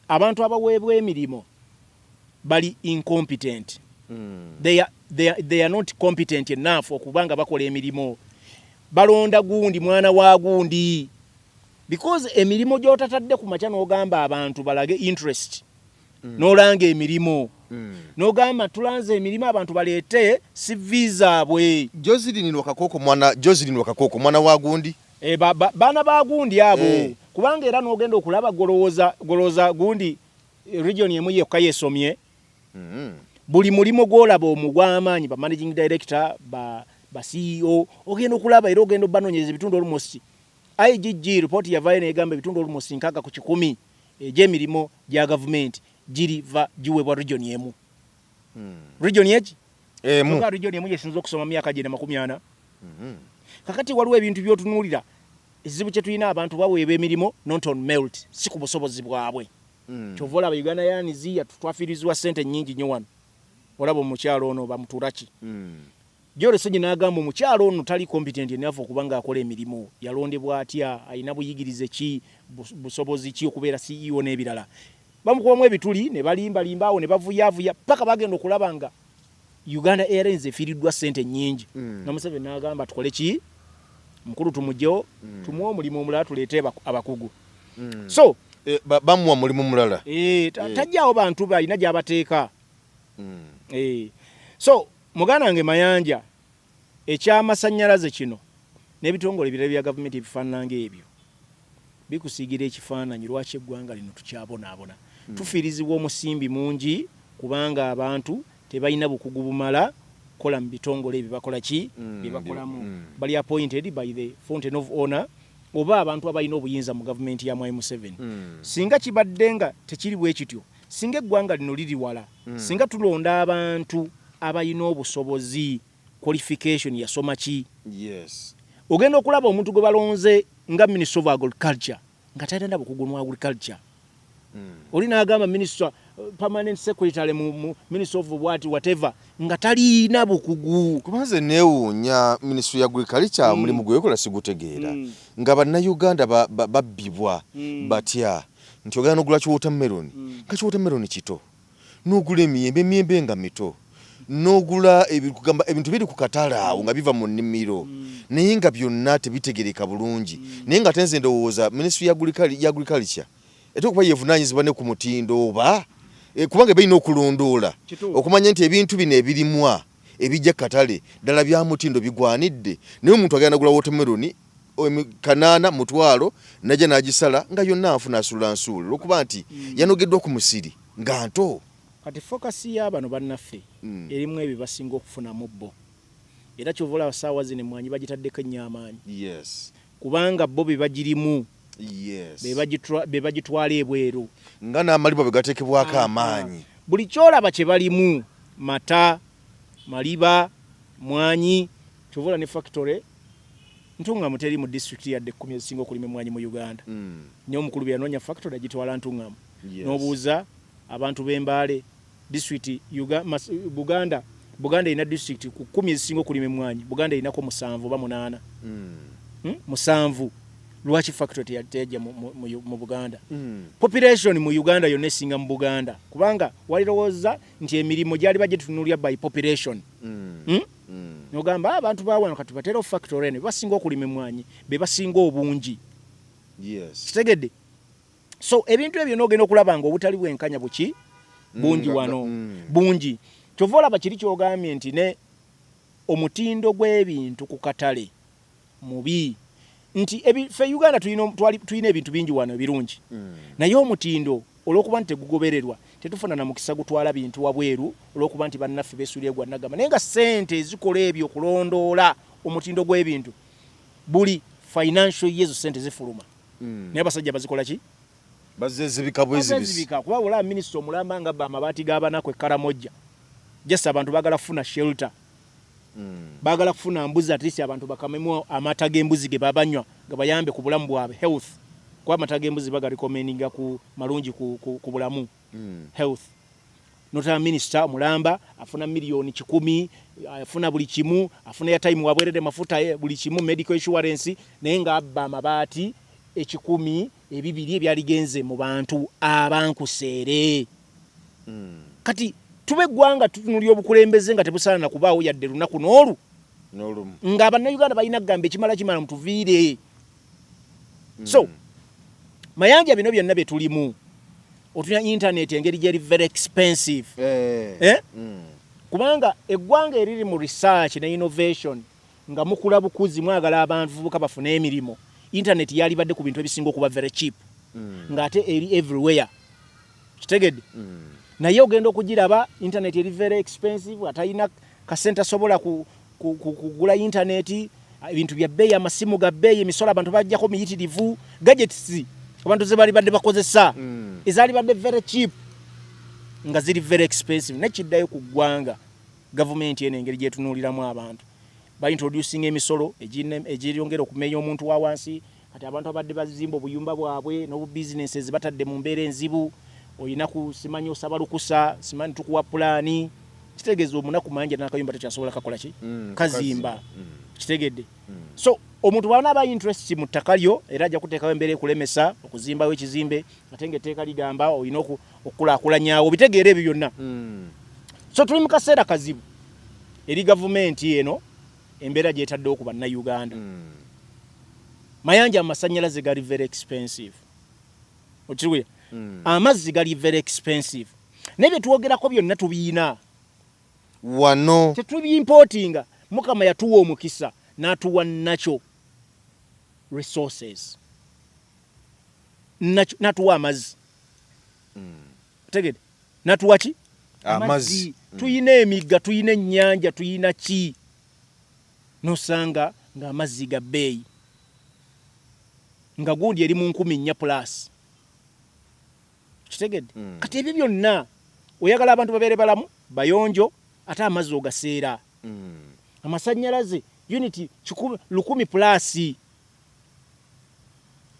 abantu abaweebwa emirimu bali incompetent they are not competent enough okubanga bakola emirimu balonda gundi mwana wa gundi because emirimu gy'otatadde ku makya n'ogamba abantu balage interest n'olanga emirimu n'ogamba tulanze emirimu abantu baleete CV zaabwe
Joseline Lwakakooko mwana wa gundi
baana ba gundi abo kubanga era n'ogenda okulaba golooza gundi region emu yekka yeesomye buli mulimu gw'olaba omugw'amaanyi ba managing director ba CEO ogenda okulaba era ogenda obbanoonyereza ebitundu almost IGG report yavaayo negamba ebitundu almost 6 ku 100 egy'emirimu gya gavumenti giriva giweebwa region emu region eki region emu yesinza okusoma myaka gyenda 40 kakati waliwo ebintu by'otunuulira ekizibu kye tulina abantu baweebwa emirimu not on merit si ku busobozi bwabwe kyova olaba Uganda Yaanizi twafiirizibwa ssente nnyingi nnyo wano olaba omukyalo ono bamutuulaki Jolese n'agamba omukyalo ono tali competent enough okubanga akola emirimu yalondebwa atya alina buyigirize ki busobozi ki okubeera CEO n'ebirala bamukubamu ebituli ne balimbalimba awo ne bavuyavuya paka bagenda okulaba nga Uganda Airlines efiiriddwa ssente nnyingi Museveni n'agamba tukole ki mukulu tumugyewo tumuwe omulimu omulala tuleete abakugu so
bamuwa mulimu mulala
tajjaawo bantu balina gy'abateeka so muganda wange Mayanja ekyamasannyalaze kino n'ebitongole ebirala bya gavumenti ebifaanana ng'ebyo bikusiigira ekifaananyi lwaki eggwanga lino tukyabonaabona tufiirizibwa omusimbi mungi kubanga abantu tebalina bukugu bumala kola mu bitongole ebyo bakola ki bibakolamu bali appointed by the fountain of honor oba abantu abalina obuyinza mu gavumenti ya Mwai Museveni singa kibadde nga tekiri bwe kityo singa eggwanga lino liri wala singa tulonda abantu abalina obusobozi qualification yasoma ki ogenda okulaba omuntu gwe balonze nga Minister of Agriculture nga talina bukugu mu agriculture oli n'agamba Minister permanent secretary mu Minister of whatever nga talina bukugu
kubanze neewuunya Ministry ya Agriculture mulimu gwekola sigutegeera nga bannayuganda babbibwa batya nti ogenda n'ogula kiwotameroni ka kiwotameroni kito n'ogula emiyembe nga mito n'ogula ebintu biri ku katale awo nga biva mu nnimiro naye nga byonna tebitegereka bulungi naye nga tenze ndowooza Ministry ya Agriculture okuba yevunaanyizibwa ne ku mutindo oba kubanga balina okulondoola okumanya nti ebintu bino ebirimwa ebijja katale ddala bya mutindo bigwanidde naye omuntu agenda nagula watermeloni kanaana mutwalo najja n'agisala nga yonna afuna asula nsuula olwokuba nti yanogeddwa ku musiri nga nto
kati fokasi y'abano bannaffe erimu ebyo basinga okufunamu bo era kyova abasaawa zino emmwanyi bagitaddeko ennyo amaanyi kubanga bo be bagirimu be bagitwala ebweru
nga n'amaliba bwe gateekebwako amaanyi
buli kyolaba kye balimu mata maliba mwanyi kyova ne factory ntungamu teri mu district yadde 10 ezisinga okulima emmwanyi mu Uganda naye omukulu bwe yanoonya factory agitwala ntungamu n'obuuza abantu b'Embale district Buganda ina district ku 10 ezisinga okulima emmwanyi Buganda inako 7 oba 8 7 lwaki factory teyajja mu Buganda population mu Uganda yonna esinga mu Buganda kubanga walirowooza nti emirimu gyali bagitunuulya by population nogamba abantu bawano kati batera factory ene basinga okulima emmwanyi be basinga obungi kitegedde so ebintu ebyo n'ogenda okulaba nga obutali bwenkanya buki bungi wano bungi kyova olaba kiri kyogambye nti ne omutindo gw'ebintu ku katale mubi nti ffe Uganda tulina ebintu bingi wano ebirungi naye omutindo olw'okuba nti tegugobererwa tetufuna na mukisa gutwala bintu wabweru olw'okuba nti bannaffe beesuulye gwa nagama naye nga ssente ezikola ebyo okulondoola omutindo gw'ebintu buli financial yezo ssente zifuluma naye abasajja bazikola ki
bazezibika bwezibika
kuba olaba minisita omulamba nga amabaati g'abanaku ekkalamojja just abantu baagala kufuna shelter baagala kufuna mbuzi at least abantu bakamemu amata g'embuzi ge babanywa nga bayambe ku bulamu bwabwe health kuba amata g'embuzi bagalikomeninga ku malungi ku bulamu health nota minister mulamba afuna milioni 10 afuna buli kimu afuna ya time wabwerede mafuta buli kimu medical insurance naye nga abba amabaati 10 ebibiri ebyaligenze mu bantu abankuseere kati tube gwanga tutunulya obukulembeze nga tebusaana kubaawo yadde lunaku n'olu nga abannayuganda balina kugamba ekimala kimala mutuviire so mayanja bino byonna bye tulimu otulina internet engeri gyeri very expensive kubanga eggwanga eriri mu research ne innovation nga mukula bukuzi mwagala abantu vubuka bafune emirimu internet yali badde ku bintu ebisinga okuba very cheap nga ate eri everywhere kitegedde naye ogenda okugiraba internet eri very expensive atayina kasenta sobola kugula internet ebintu bya bbeeyi amasimu ga bbeeyi emisolo abantu bajjako miyitirivu gadgets abantu ze bali badde bakozesa ezaali badde very cheap nga ziri very expensive nekiddayo ku ggwanga gavumenti eno engeri gyetunuuliramu abantu introducing emisolo egiryongera okumenya omuntu wa wansi kati abantu abadde bazimba obuyumba bwabwe n'obu businesses batadde mu mbeera enzibu oyina kusimanya osaba lukusa simanyi tukuwa pulaani kitegeeza omunaku manja n'akayumba tekyasobola kakola ki kazimba kitegedde so omuntu bw'anaaba interest mu ttaka lyo era ajja kuteekawo embeera ekulemesa okuzimbawo ekizimbe ate ng'etteeka ligamba olina okukulaakulanyaawo bitegeera ebyo byonna so tuli mu kaseera kazibu eri gavumenti eno embeera gyetaddewo ku bannayuganda mayanja amasannyalaze gali very expensive okiruya amazzi gali very expensive naye bye twogerako byonna tubiina
wano
tetubimportinga mukama yatuwa omukisa n'atuwa nakyo resources n'atuwa amazzi tegede natuwaki
amazzi
tuyina emigga tuyina ennyanja tuyina ki nosanga ng'amazzi ga bbeeyi nga gundi eri mu 14,000 plus kitegedde kati ebyo byonna oyagala abantu babeere balamu bayonjo ate amazzi ogaseera amasannyalaze unity 1,000 plus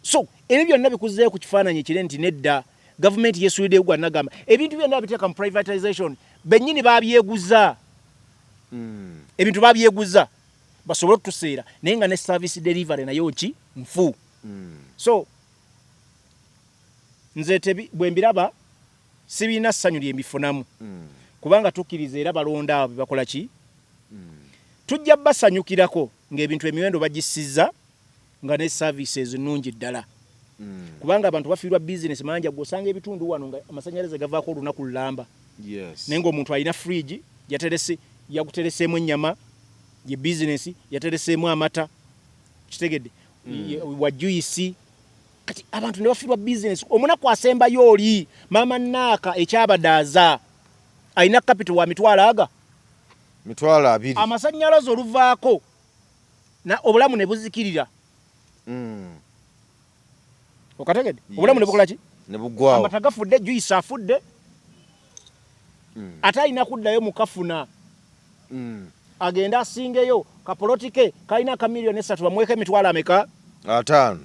so ebyo byonna bikuzeeyo ku kifaananyi ekire nti nedda gavumenti yesuuliddeyo gwa nagamba ebintu byonna biteeka mu privatization bennyini babyeguza ebintu babyeguza basobole okutuseera naye nga ne service delivery nayo ki nfu so nze bwe mbiraba sibiina ssanyu lye mbifunamu kubanga tukkiriza era balonda abo bakola ki tujja basanyukirako ng'ebintu emiwendo bagissizza nga ne services nnungi ddala kubanga abantu bafiirwa business manja gwosanga ebitundu wano nga amasannyalaze gavaako olunaku lulamba naye ng'omuntu alina fridge yakutereseemu ennyama ye business yatereseemu amata kitegedde wa juice kati abantu ne bafiirwa business omunaku asembayo oli maama naaka ekyabadaaza alina capital wa mitwalo
2
amasannyalaze oluvaako obulamu ne buzikirira okategedde obulamu ne bukola ki
ne bugwawo
amata gafudde juice afudde ate alina kuddayo mukafuna agenda asingeyo kapolotike kalina akamiliyoni 3 bamweko emitwalo ameka
5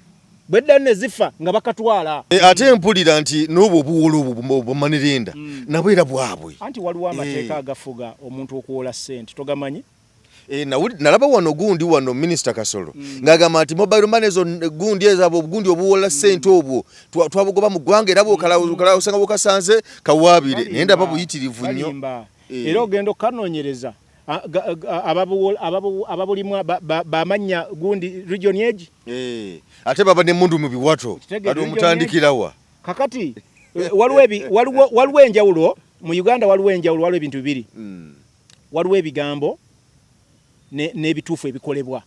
bwedda ne zifa nga bakatwala
ate mpulira nti n'obwo obuwolo obwo bumanirinda nabwo era bwabwe
anti waliwo amateeka agafuga omuntu okuwola ssente togamanyi
nalaba wano gundi wano Minisita Kasolo ng'agamba nti mobile money zo gundi ezabo gundi obuwola ssente obwo twabugoba mu ggwanga era bwokala osanga bukasanze kawaabire naye ndaba buyitirivu nnyo
era ogenda okanoonyereza ababulimu bamanya gundi region egi
ate baba n'emmundu mu biwato ate omutandikirawa
kakati waliwo enjawulo mu Uganda waliwo enjawulo waliwo ebintu bibiri waliwo ebigambo n'ebituufu ebikolebwa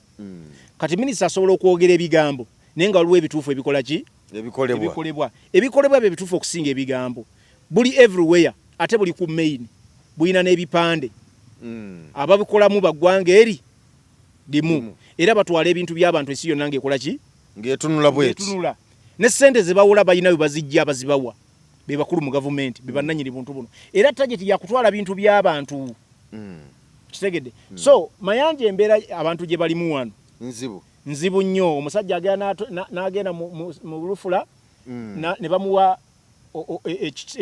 kati minisita asobola okwogera ebigambo naye nga waliwo ebituufu ebikola ki ebikolebwa bye bituufu okusinga ebigambo buli everywhere ate buli ku main bulina n'ebipande ababikolamu baggwanga eri limu era batwala ebintu by'abantu ensi yonna ng'ekola ki
ng'etunula bweti
ne ssente ze bawola balina bwe bazijja abazibawa be bakulu mu gavumenti be bannannyini buntu buno era tageti yakutwala bintu by'abantu kitegedde so mayanja embeera abantu gye balimu wano nzibu nnyo omusajja n'agenda mu lufula ne bamuwa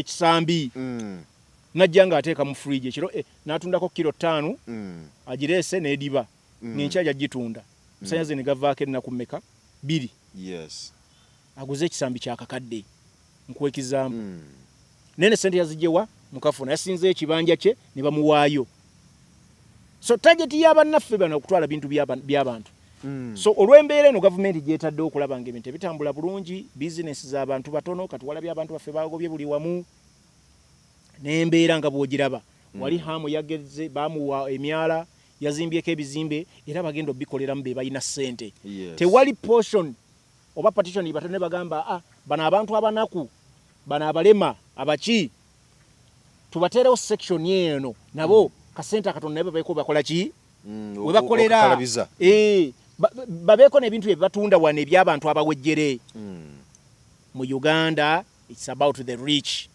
ekisambi najja ng'ateeka mu fridge ekiro n'atundako kilo 5 agireese n'ediba ng'enkya jagitunda amasannyalaze ne gavaako ennaku mmeka 2 aguze ekisambi kyakakadde nkwekizaamu naye ne ssente yazigyewa mukafuna yasinzeyo ekibanja kye ne bamuwaayo so tageti y'abannaffe bano okutwala bintu by'abantu so olw'embeera eno gavumenti gyetaddewo okulaba ng'ebintu ebitambula bulungi bizinesi z'abantu batono kati walabye abantu baffe bagobye buli wamu n'embeera nga bw'ogiraba wali hamu yageze bamuwa emyala yazimbyeko ebizimbe era bagenda obikoleramu be balina ssente tewali portion oba partition batono ne bagamba bano abantu abanaku bano abalema abaki tubateerewo section eno nabo kasente akatono naye babeeko bakola ki we bakolera babeeko n'ebintu bye batunda wano eby'abantu abawejjere mu Uganda it's about the rich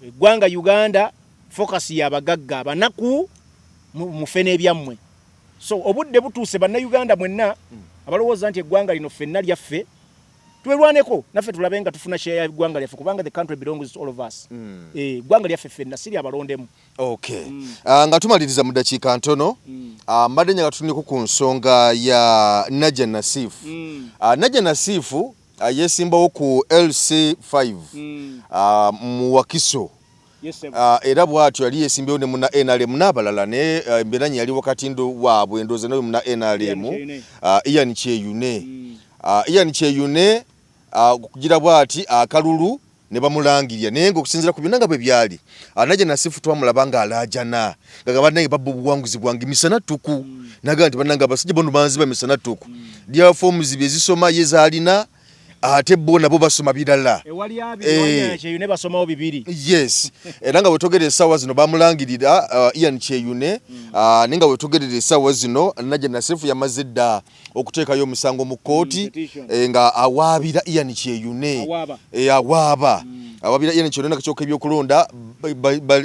eggwanga Uganda focus y'abagagga abanaku mufe n'ebyammwe so obudde butuuse bannayuganda mwenna abalowooza nti eggwanga lino ffenna lyaffe tuwerwaneko naffe tulabe nga tufuna share ya eggwanga lyaffe kubanga the country belongs to all of us eggwanga lyaffe ffenna siri abalondemu
nga tumaliriza mu ddakiika ntono mbadde nyaga tutuniko ku nsonga ya Najja Nasifu Najja Nasifu yesimbawo ku LC5 mu Wakiso era bwatyo yali yesimbewo ne muna NRM n'abalala ne embeeranyi yali wakati waabwe endooza nawe muna NRM Ian Kyeyune okugira bwati akalulu ne bamulangirya naye ng'okusinziira ku byonna nga bwe byali Najja Nasifu twamulaba ng'alaajana ngagamba nange babba obuwanguzi bwange misana ttuku naga nti bannange abasajja bano banziba misana ttuku dia forms bye zisoma ye zaalina ate bo nabo basoma birala
ewali abiri Kyeyune basomawo bibiri
yes era nga wetogerera essaawa zino bamulangirira Ian Kyeyune nenga wetogerera essaawa zino Nadia Nassif yamaze dda okuteekayo omusango mu kkooti nga awaabira Ian Kyeyune awaaba awabira Ian Kyeyune nakakyoka ebyokulonda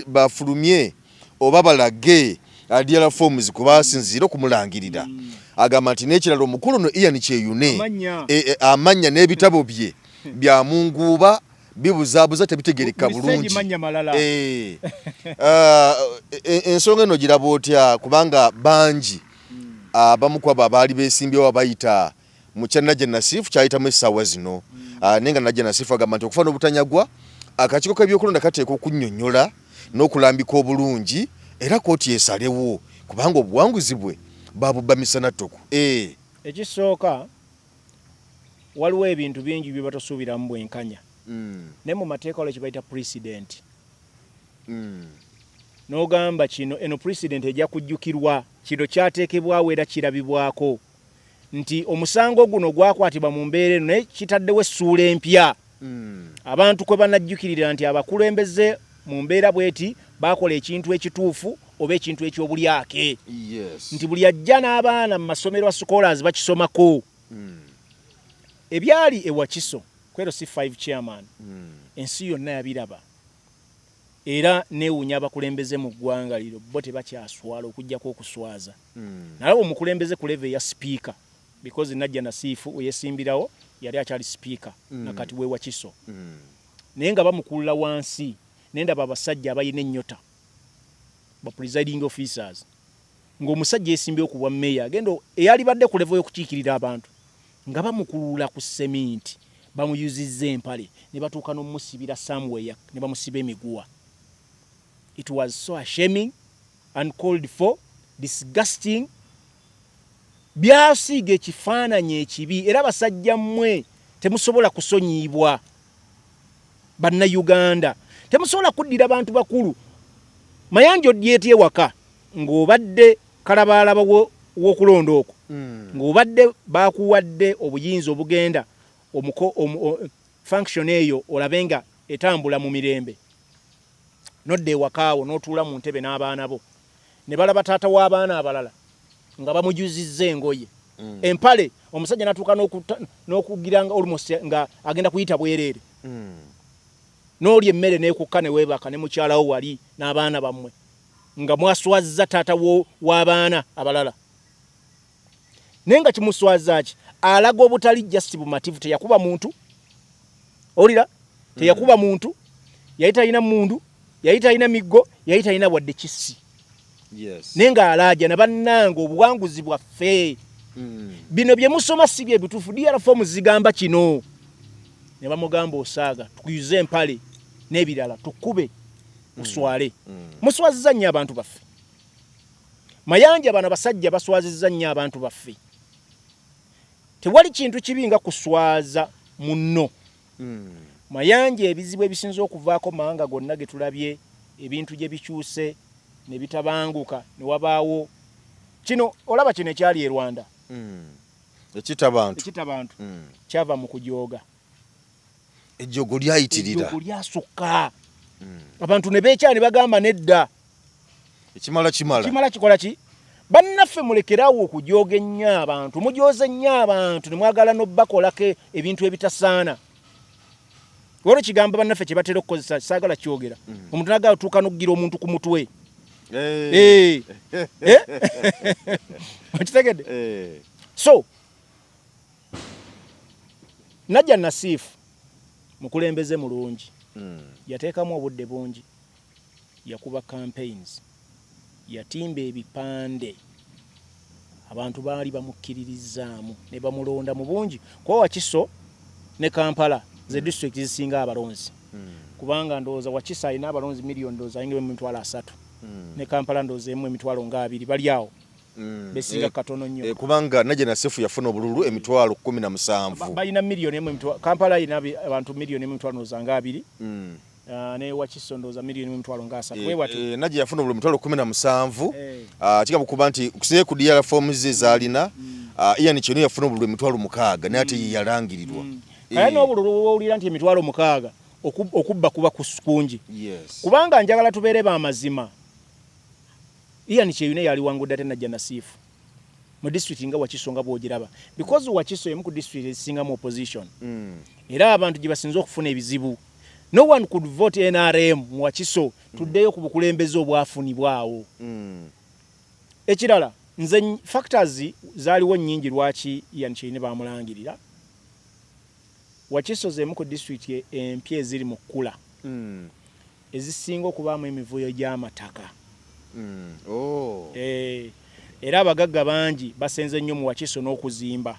bafulumye oba balage DLR forms kubasinzira okumulangirira agamba nti n'ekirala omukulu no Ian Kyeyune amanya n'ebitabo bye bya munguba bibuzaabuza tebitegereka bulungi ensonga eno giraba otya kubanga bangi abamu kwabo abaali beesimbyewo bayita mu kya Nadia Nassif kyayitamu essaawa zino nenga Nadia Nassif agamba nti okufaana obutanyagwa akakiiko k'ebyokulonda kateeka okunnyonnyola n'okulambika obulungi era kooti esalewo kubanga obuwanguzi bwe babubba misana ttoko
ekisooka waliwo ebintu bingi bye batosuubiramu bwenkanya naye mu mateeka waliwo kye bayita precedent n'ogamba kino eno precedent ejja kujjukirwa kino kyateekebwawo era kirabibwako nti omusango guno gwakwatibwa mu mbeera eno naye kitaddewo essuula empya abantu kwe banajjukirira nti abakulembeze mu mbeera bweti bakola ekintu ekituufu oba ekintu ekyobulyake nti buli ajja n'abaana mu masomero scholars bakisomako ebyali ewakiso kwero C5 chairman ensi yonna yabiraba era neewuunya abakulembeze mu ggwanga liro bo tebakyaswala okujjako okuswaza nalaba omukulembeze ku level ya speaker because Nadia Nassif yesimbirawo yali akyali speaker nakati we wakiso naye nga bamukulula wansi nendaba abasajja abayina ennyota ba presiding officers ng'omusajja yesimbyewo ku bwa meya agenda eyali badde ku level y'okukiikirira abantu nga bamukulula ku seminti bamuyuzizza empale ne batuuka n'omusibira somewhere ne bamusiba emiguwa. It was so ashaming, uncalled for, disgusting. Byasiga ekifaananyi ekibi era basajja mmwe temusobola kusonyiibwa bannayuganda temusobola kuddira abantu bakulu Mayanja odyetye waka ng'obadde kalabalaba w'okulonda okwo ng'obadde bakuwadde obuyinza obugenda function eyo olabenga etambula mu mirembe nodde wakaawo n'otuula mu ntebe n'abaana bo ne balaba taata w'abaana abalala nga bamujuzizza engoye empale omusajja natuuka n'okugira nga almost nga agenda kuyita bwereere n'oli emmere n'ekukka ne weebaka ne mukyalawo wali n'abaana bammwe nga mwaswazza taata w'abaana abalala naye nga kimuswazza ki alaga obutali just bumativu teyakuba muntu olira teyakuba muntu yali talina mundu yali talina miggo yali talina wadde kisi naye nga alaaja nabannanga obuwanguzi bwaffe bino bye musoma si bye bituufu DLR forms zigamba kino ne bamugamba osaaga tukuyuze empale n'ebirala tukube uswale muswazizza nnyo abantu baffe Mayanja bano basajja baswazizza nnyo abantu baffe tewali kintu kibi nga kuswaza munno Mayanja ebizibu ebisinza okuvaako mawanga gonna ge tulabye ebintu gye bikyuse ne bitabanguka ne wabaawo kino olaba kino ekyali e Rwanda ekitabantu kyava mu kujooga
ejjogo lyayitirira
ejjogo lyasukka abantu ne beekyala ne bagamba nedda
ekimala
kikola ki bannaffe mulekerawo okujooga ennyo abantu mujooze nnyo abantu ne mwagala n'obbakolako ebintu ebitasaana olwo kigamba bannaffe kye batera okukozesa saagala kyogera omuntu nagala otuuka n'okgira omuntu ku mutwe okitegedde so Nadia Nassif mukulembeze mulungi yateekamu obudde bungi yakuba campaigns yatimba ebipande abantu baali bamukkiririzaamu ne bamulonda mu bungi kwa Wakiso ne Kampala ze district zisinga abalonzi kubanga ndowooza Wakiso alina abalonzi miliyoni ndowooza ayingira mu mitwalo 3 ne Kampala ndowooza emu emitwalo nga 2 bali awo besinga katono nnyo
kubanga Nadia Nassif yafuna obululu emitwalo 17
balina miliyoni emu emitwalo Kampala alina abantu miliyoni emu emitwalo ndowooza nga 2 ne Wakiso ndowooza miliyoni emitwalo nga 3
Nadia yafuna obululu emitwalo 17 kigamba kuba nti kusinze ku DLR forms zaalina Ian Kyeyune yafuna obululu emitwalo 6 naye ate ye yalangirirwa
kaya n'obululu owulira nti emitwalo 6 okubba kuba kungi.
Yes.
Kubanga njagala tubeere ba mazima. Ian Kyeyune yali wangudde ate najja nasiifu. Mu district nga Wakiso nga bw'ogiraba. Because Wakiso emu ku district esinga mu opposition. Era abantu gye basinze okufuna ebizibu. No one could vote NRM mu Wakiso tuddeyo ku bukulembeze obwafunibwawo. Ekirala nze factors zaaliwo nnyingi lwaki Ian Kyeyune bamulangirira. Wakiso z'emu ku district empya eziri mu kkula. Ezisinga okubaamu emivuyo gy'amataka. Era abagagga bangi basenze nnyo mu Wakiso n'okuzimba.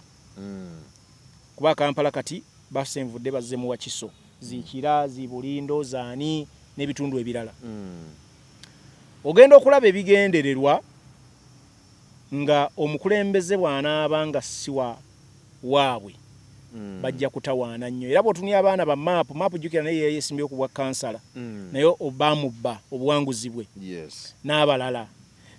Kuba Kampala kati basenvudde bazze mu Wakiso. Zikira, Zibulindo, Zaani n'ebitundu ebirala. Ogenda okulaba ebigendererwa nga omukulembeze bw'anaaba nga siwa waabwe. Bajja kutawaana nnyo. Era bw'otunia abaana ba maapu jjukira naye yeesimbye ku bwa kansala. Naye obamubba obuwanguzi bwe. N'abalala.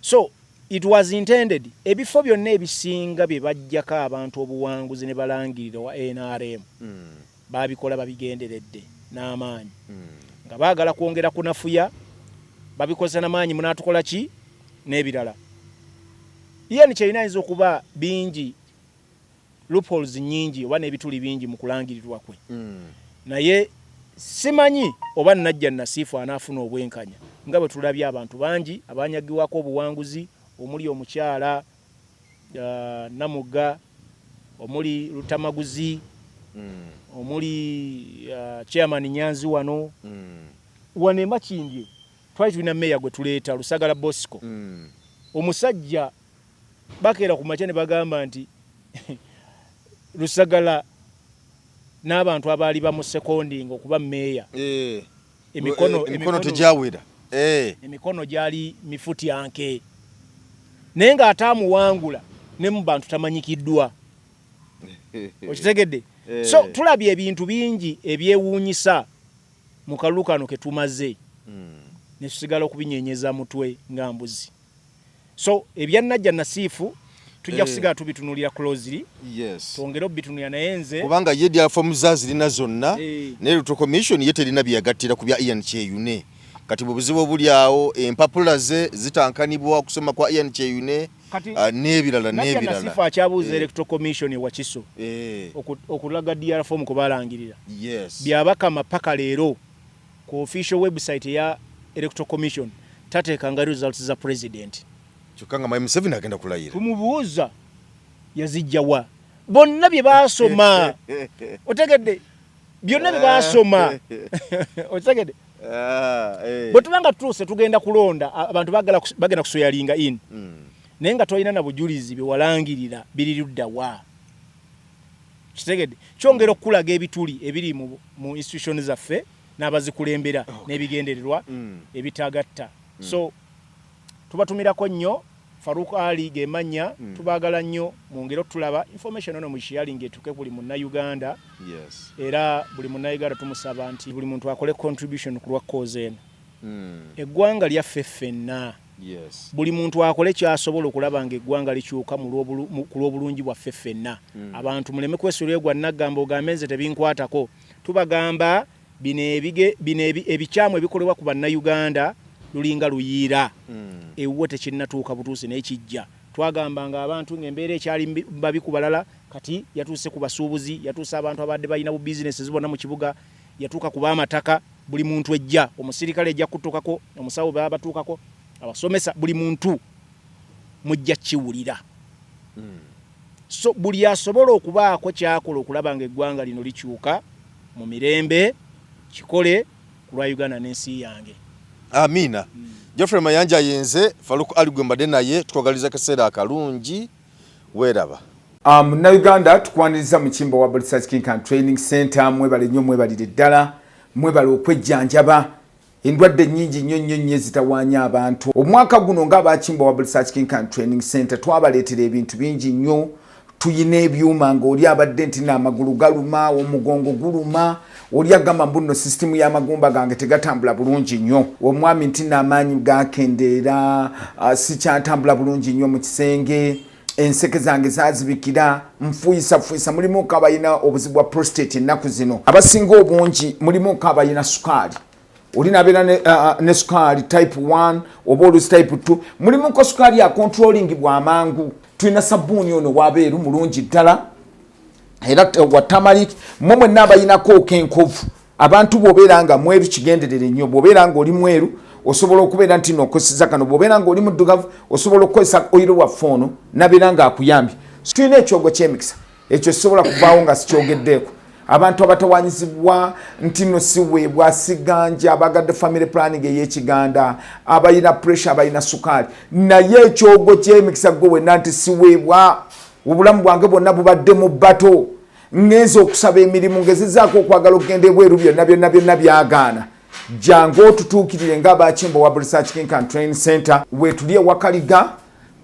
So it was intended ebifo byonna ebisinga bye bajjako abantu obuwanguzi ne balangirira wa NRM. Babikola babigenderedde n'amaanyi. Nga baagala kwongera kunafuya babikoze n'amaanyi munatukola ki n'ebirala. Ian Kyeyune ayinza okuba bingi loopholes nyingi oba n'ebituli bingi mu kulangirirwa kwe. Naye simanyi oba najja nasiifu anaafuna obwenkanya nga bwe tulabye abantu bangi abanyagiwako obuwanguzi omuli omukyala Namugga, omuli Lutamaguzi, omuli chairman Nyanzi wano. Wane Makindye twali tulina meya gwe tuleeta Lusagala Bosco. Omusajja bakeera ku makya ne bagamba nti Lusagala n'abantu abaali bamu seconding okuba meya. Emikono
tejawira.
Emikono gyali mifuti anke. Naye nga ataamuwangula ne mu bantu tamanyikiddwa. Okitegedde? So tulabye ebintu bingi ebyewuunyisa mu kalulu kano ke tumaze. Ne tusigala okubinyenyeza mutwe nga mbuzi. So ebyanajja nasiifu tujja kusigala tubitunulira closely. Twongere obitunulira naye nze
kubanga ye dia form zazirina zonna ne Electoral Commission ye terina byagattira ku bya Ian Kyeyune. Kati mu buzibu buli awo empapula ze zitankanibwa okusoma kwa Ian Kyeyune n'ebirala.
Nasifa akyabuuza Electoral Commission Wakiso okulaga DR form ko balangirira. Byabakama paka leero ku official website ya Electoral Commission tateekanga results za president.
Chukanga Mike Museveni agenda kulayira.
Tumubuuza yazijjawa. Bonna bye baasoma. Otegedde byonna bye baasoma. Otegedde bwe tubanga tuuse tugenda kulonda abantu bagenda kusoyalinga in. Naye nga tolina na bujulizi bye walangirira biri ludda wa. Kitegedde kyongera okulaga ebituli ebiri mu institutions zaffe n'abazikulembera n'ebigendererwa ebitagatta. So tubatumirako nnyo Farouk Ali gemanya tubagala nnyo mwongero tulaba information ono mu sharing etuke buli munna Uganda. Era buli munna Uganda tumusaba nti buli muntu akole contribution ku lwa cause eno. Eggwanga lyaffe ffenna. Buli muntu akole kyasobola okulaba nga eggwanga likyuka ku lw'obulungi bwaffe ffenna. Abantu muleme kwesulira gwa nagamba ogambe nze tebinkwatako. Tubagamba ebikyamu ebikolebwa ku bannayuganda lulinga luyiira. Ewo tekinnatuuka butuusi n'ekijja. Twagambanga abantu ng'embeera ekyali babi ku balala kati yatuuse ku basuubuzi, yatuuse abantu abadde balina bu business zibona mu kibuga, yatuuka ku b'amataka, buli muntu ejja, omusirikale ejja kutuukako, omusawo baba batuukako, abasomesa buli muntu mujja kiwulira. So buli asobola okubaako kyakola okulaba ng'eggwanga lino likyuka mu mirembe kikole ku lwa Uganda n'ensi yange.
Amina. Geoffrey Mayanja yenze Farouk Ali gwembade naye tukogaliza kaseera akalungi weraba.
Na Uganda tukwaniriza mu kimbo wa Research King and Training Center mwebale nnyo mwebalire ddala mwebale okwejjanjaba endwadde nnyingi nnyo zitawaanya abantu. Omwaka guno ng'abakimbo wa Research King and Training Center twabaleetera ebintu bingi nnyo. Tuyina ebyuma ng'oli abadde nti n'amagulu galuma, omugongo guluma, oli agamba mbuno system y'amagumba gange tegatambula bulungi nnyo. Omwami nti n'amaanyi gakendeera, sikyatambula bulungi nnyo mu kisenge. enseke zange zazibikira nfuyisa mulimu kabayina obuzibu bwa prostate ennaku zino abasinga obungi mulimu kabayina sukali olinabeera ne sukali type 1 oba olusi type 2 mulimu ko sukali ya controlling bwamangu tulina sabbuuni ono wabeeru mulungi ddala era wa tamalik momwe nabayinako kenkovu abantu bobeera nga mweru kigenderere nnyo bobeera nga oli mweru osobola okubeera nti nokosiza kano bobeera nga oli muddugavu osobola okukozesa oyiro wa foono nabeera nga akuyambye tulina ekyogo ky'emikisa ekyo kisobola kuvaawo nga sikyogeddeeko abantu abatawanyizibwa nti no siweebwa siganja abagadde family planning ey'ekiganda abayina pressure abayina sukaali naye ekyogo ky'emikisa gwe wenna nti siweebwa obulamu bwange bwonna bubadde mu bbato ngenza okusaba emirimu ngezizaako okwagala okugenda ebweru byonna byagaana jangu otutuukirire ng'abakimbo wa Research King and Training Center wetuli ewakaliga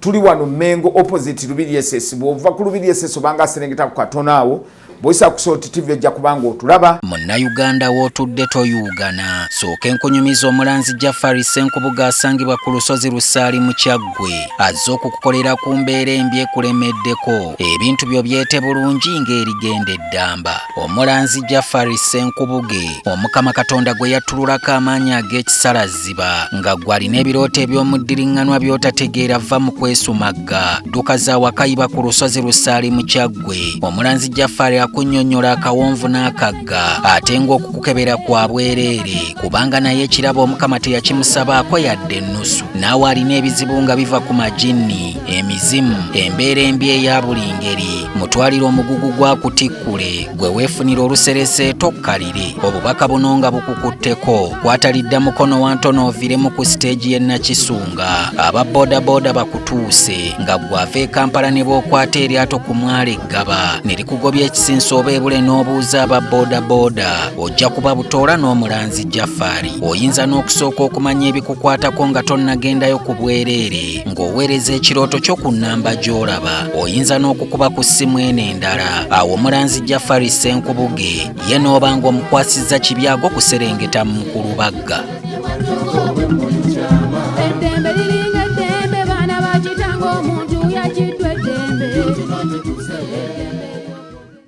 tuli wano Mengo opposite Lubiri SS bw'ova ku Lubiri SS obanga serengeta ku katono awo boyisa kusoti TV ejja kubanga otulaba
Munnayuganda w'otudde toyugana sooka enkunyumiza omulanzi Jafari Senkubuga asangibwa ku lusozi Lusaali mu Kyaggwe azze okukukolera ku mbeera embi ekulemeddeko ebintu byo byete bulungi ng'erigenda eddamba omulanzi Jafari Senkubuge omukama Katonda gwe yattululako amaanyi ag'ekisalaziba nga gwalina ebirooto eby'omuddiringanwa by'otategeera va mu kwesumagga dduka za wakayiba ku lusozi Lusaali mu Kyaggwe omulanzi Jafari akunyonyola akawonvu n'akagga ate ng'okukukebera kwa bwereere kubanga naye ekirabo omukama teyakimusabaako yadde ennusu naawe alina ebizibu nga biva ku majinni emizimu embeera embi eya buli ngeri mutwalire omugugu gwakutikkule gwe weefunira oluserese tokkalire obubaka buno nga bukukutteko kwatalidda mukono wa ntono oviremu ku siteegi y'e Nakisunga aba bodaboda bakutuuse nga gwava e Kampala ne bookwata eryato ku mwalo eggaba ne likugobya ekisinsa oba ebule n'obuuza aba bodaboda ojja kuba butoola n'omulanzi Jafari oyinza n'okusooka okumanya ebikukwatako nga tonnagendayo ku bwereere ng'oweereza ekirooto kyo ku nnamba gy'olaba oyinza n'okukuba ku ssimu eno endala awo omulanzi Jafari Senkubuge ye n'oba ng'omukwasizza kibyago kuserengeta mu Kulubagga.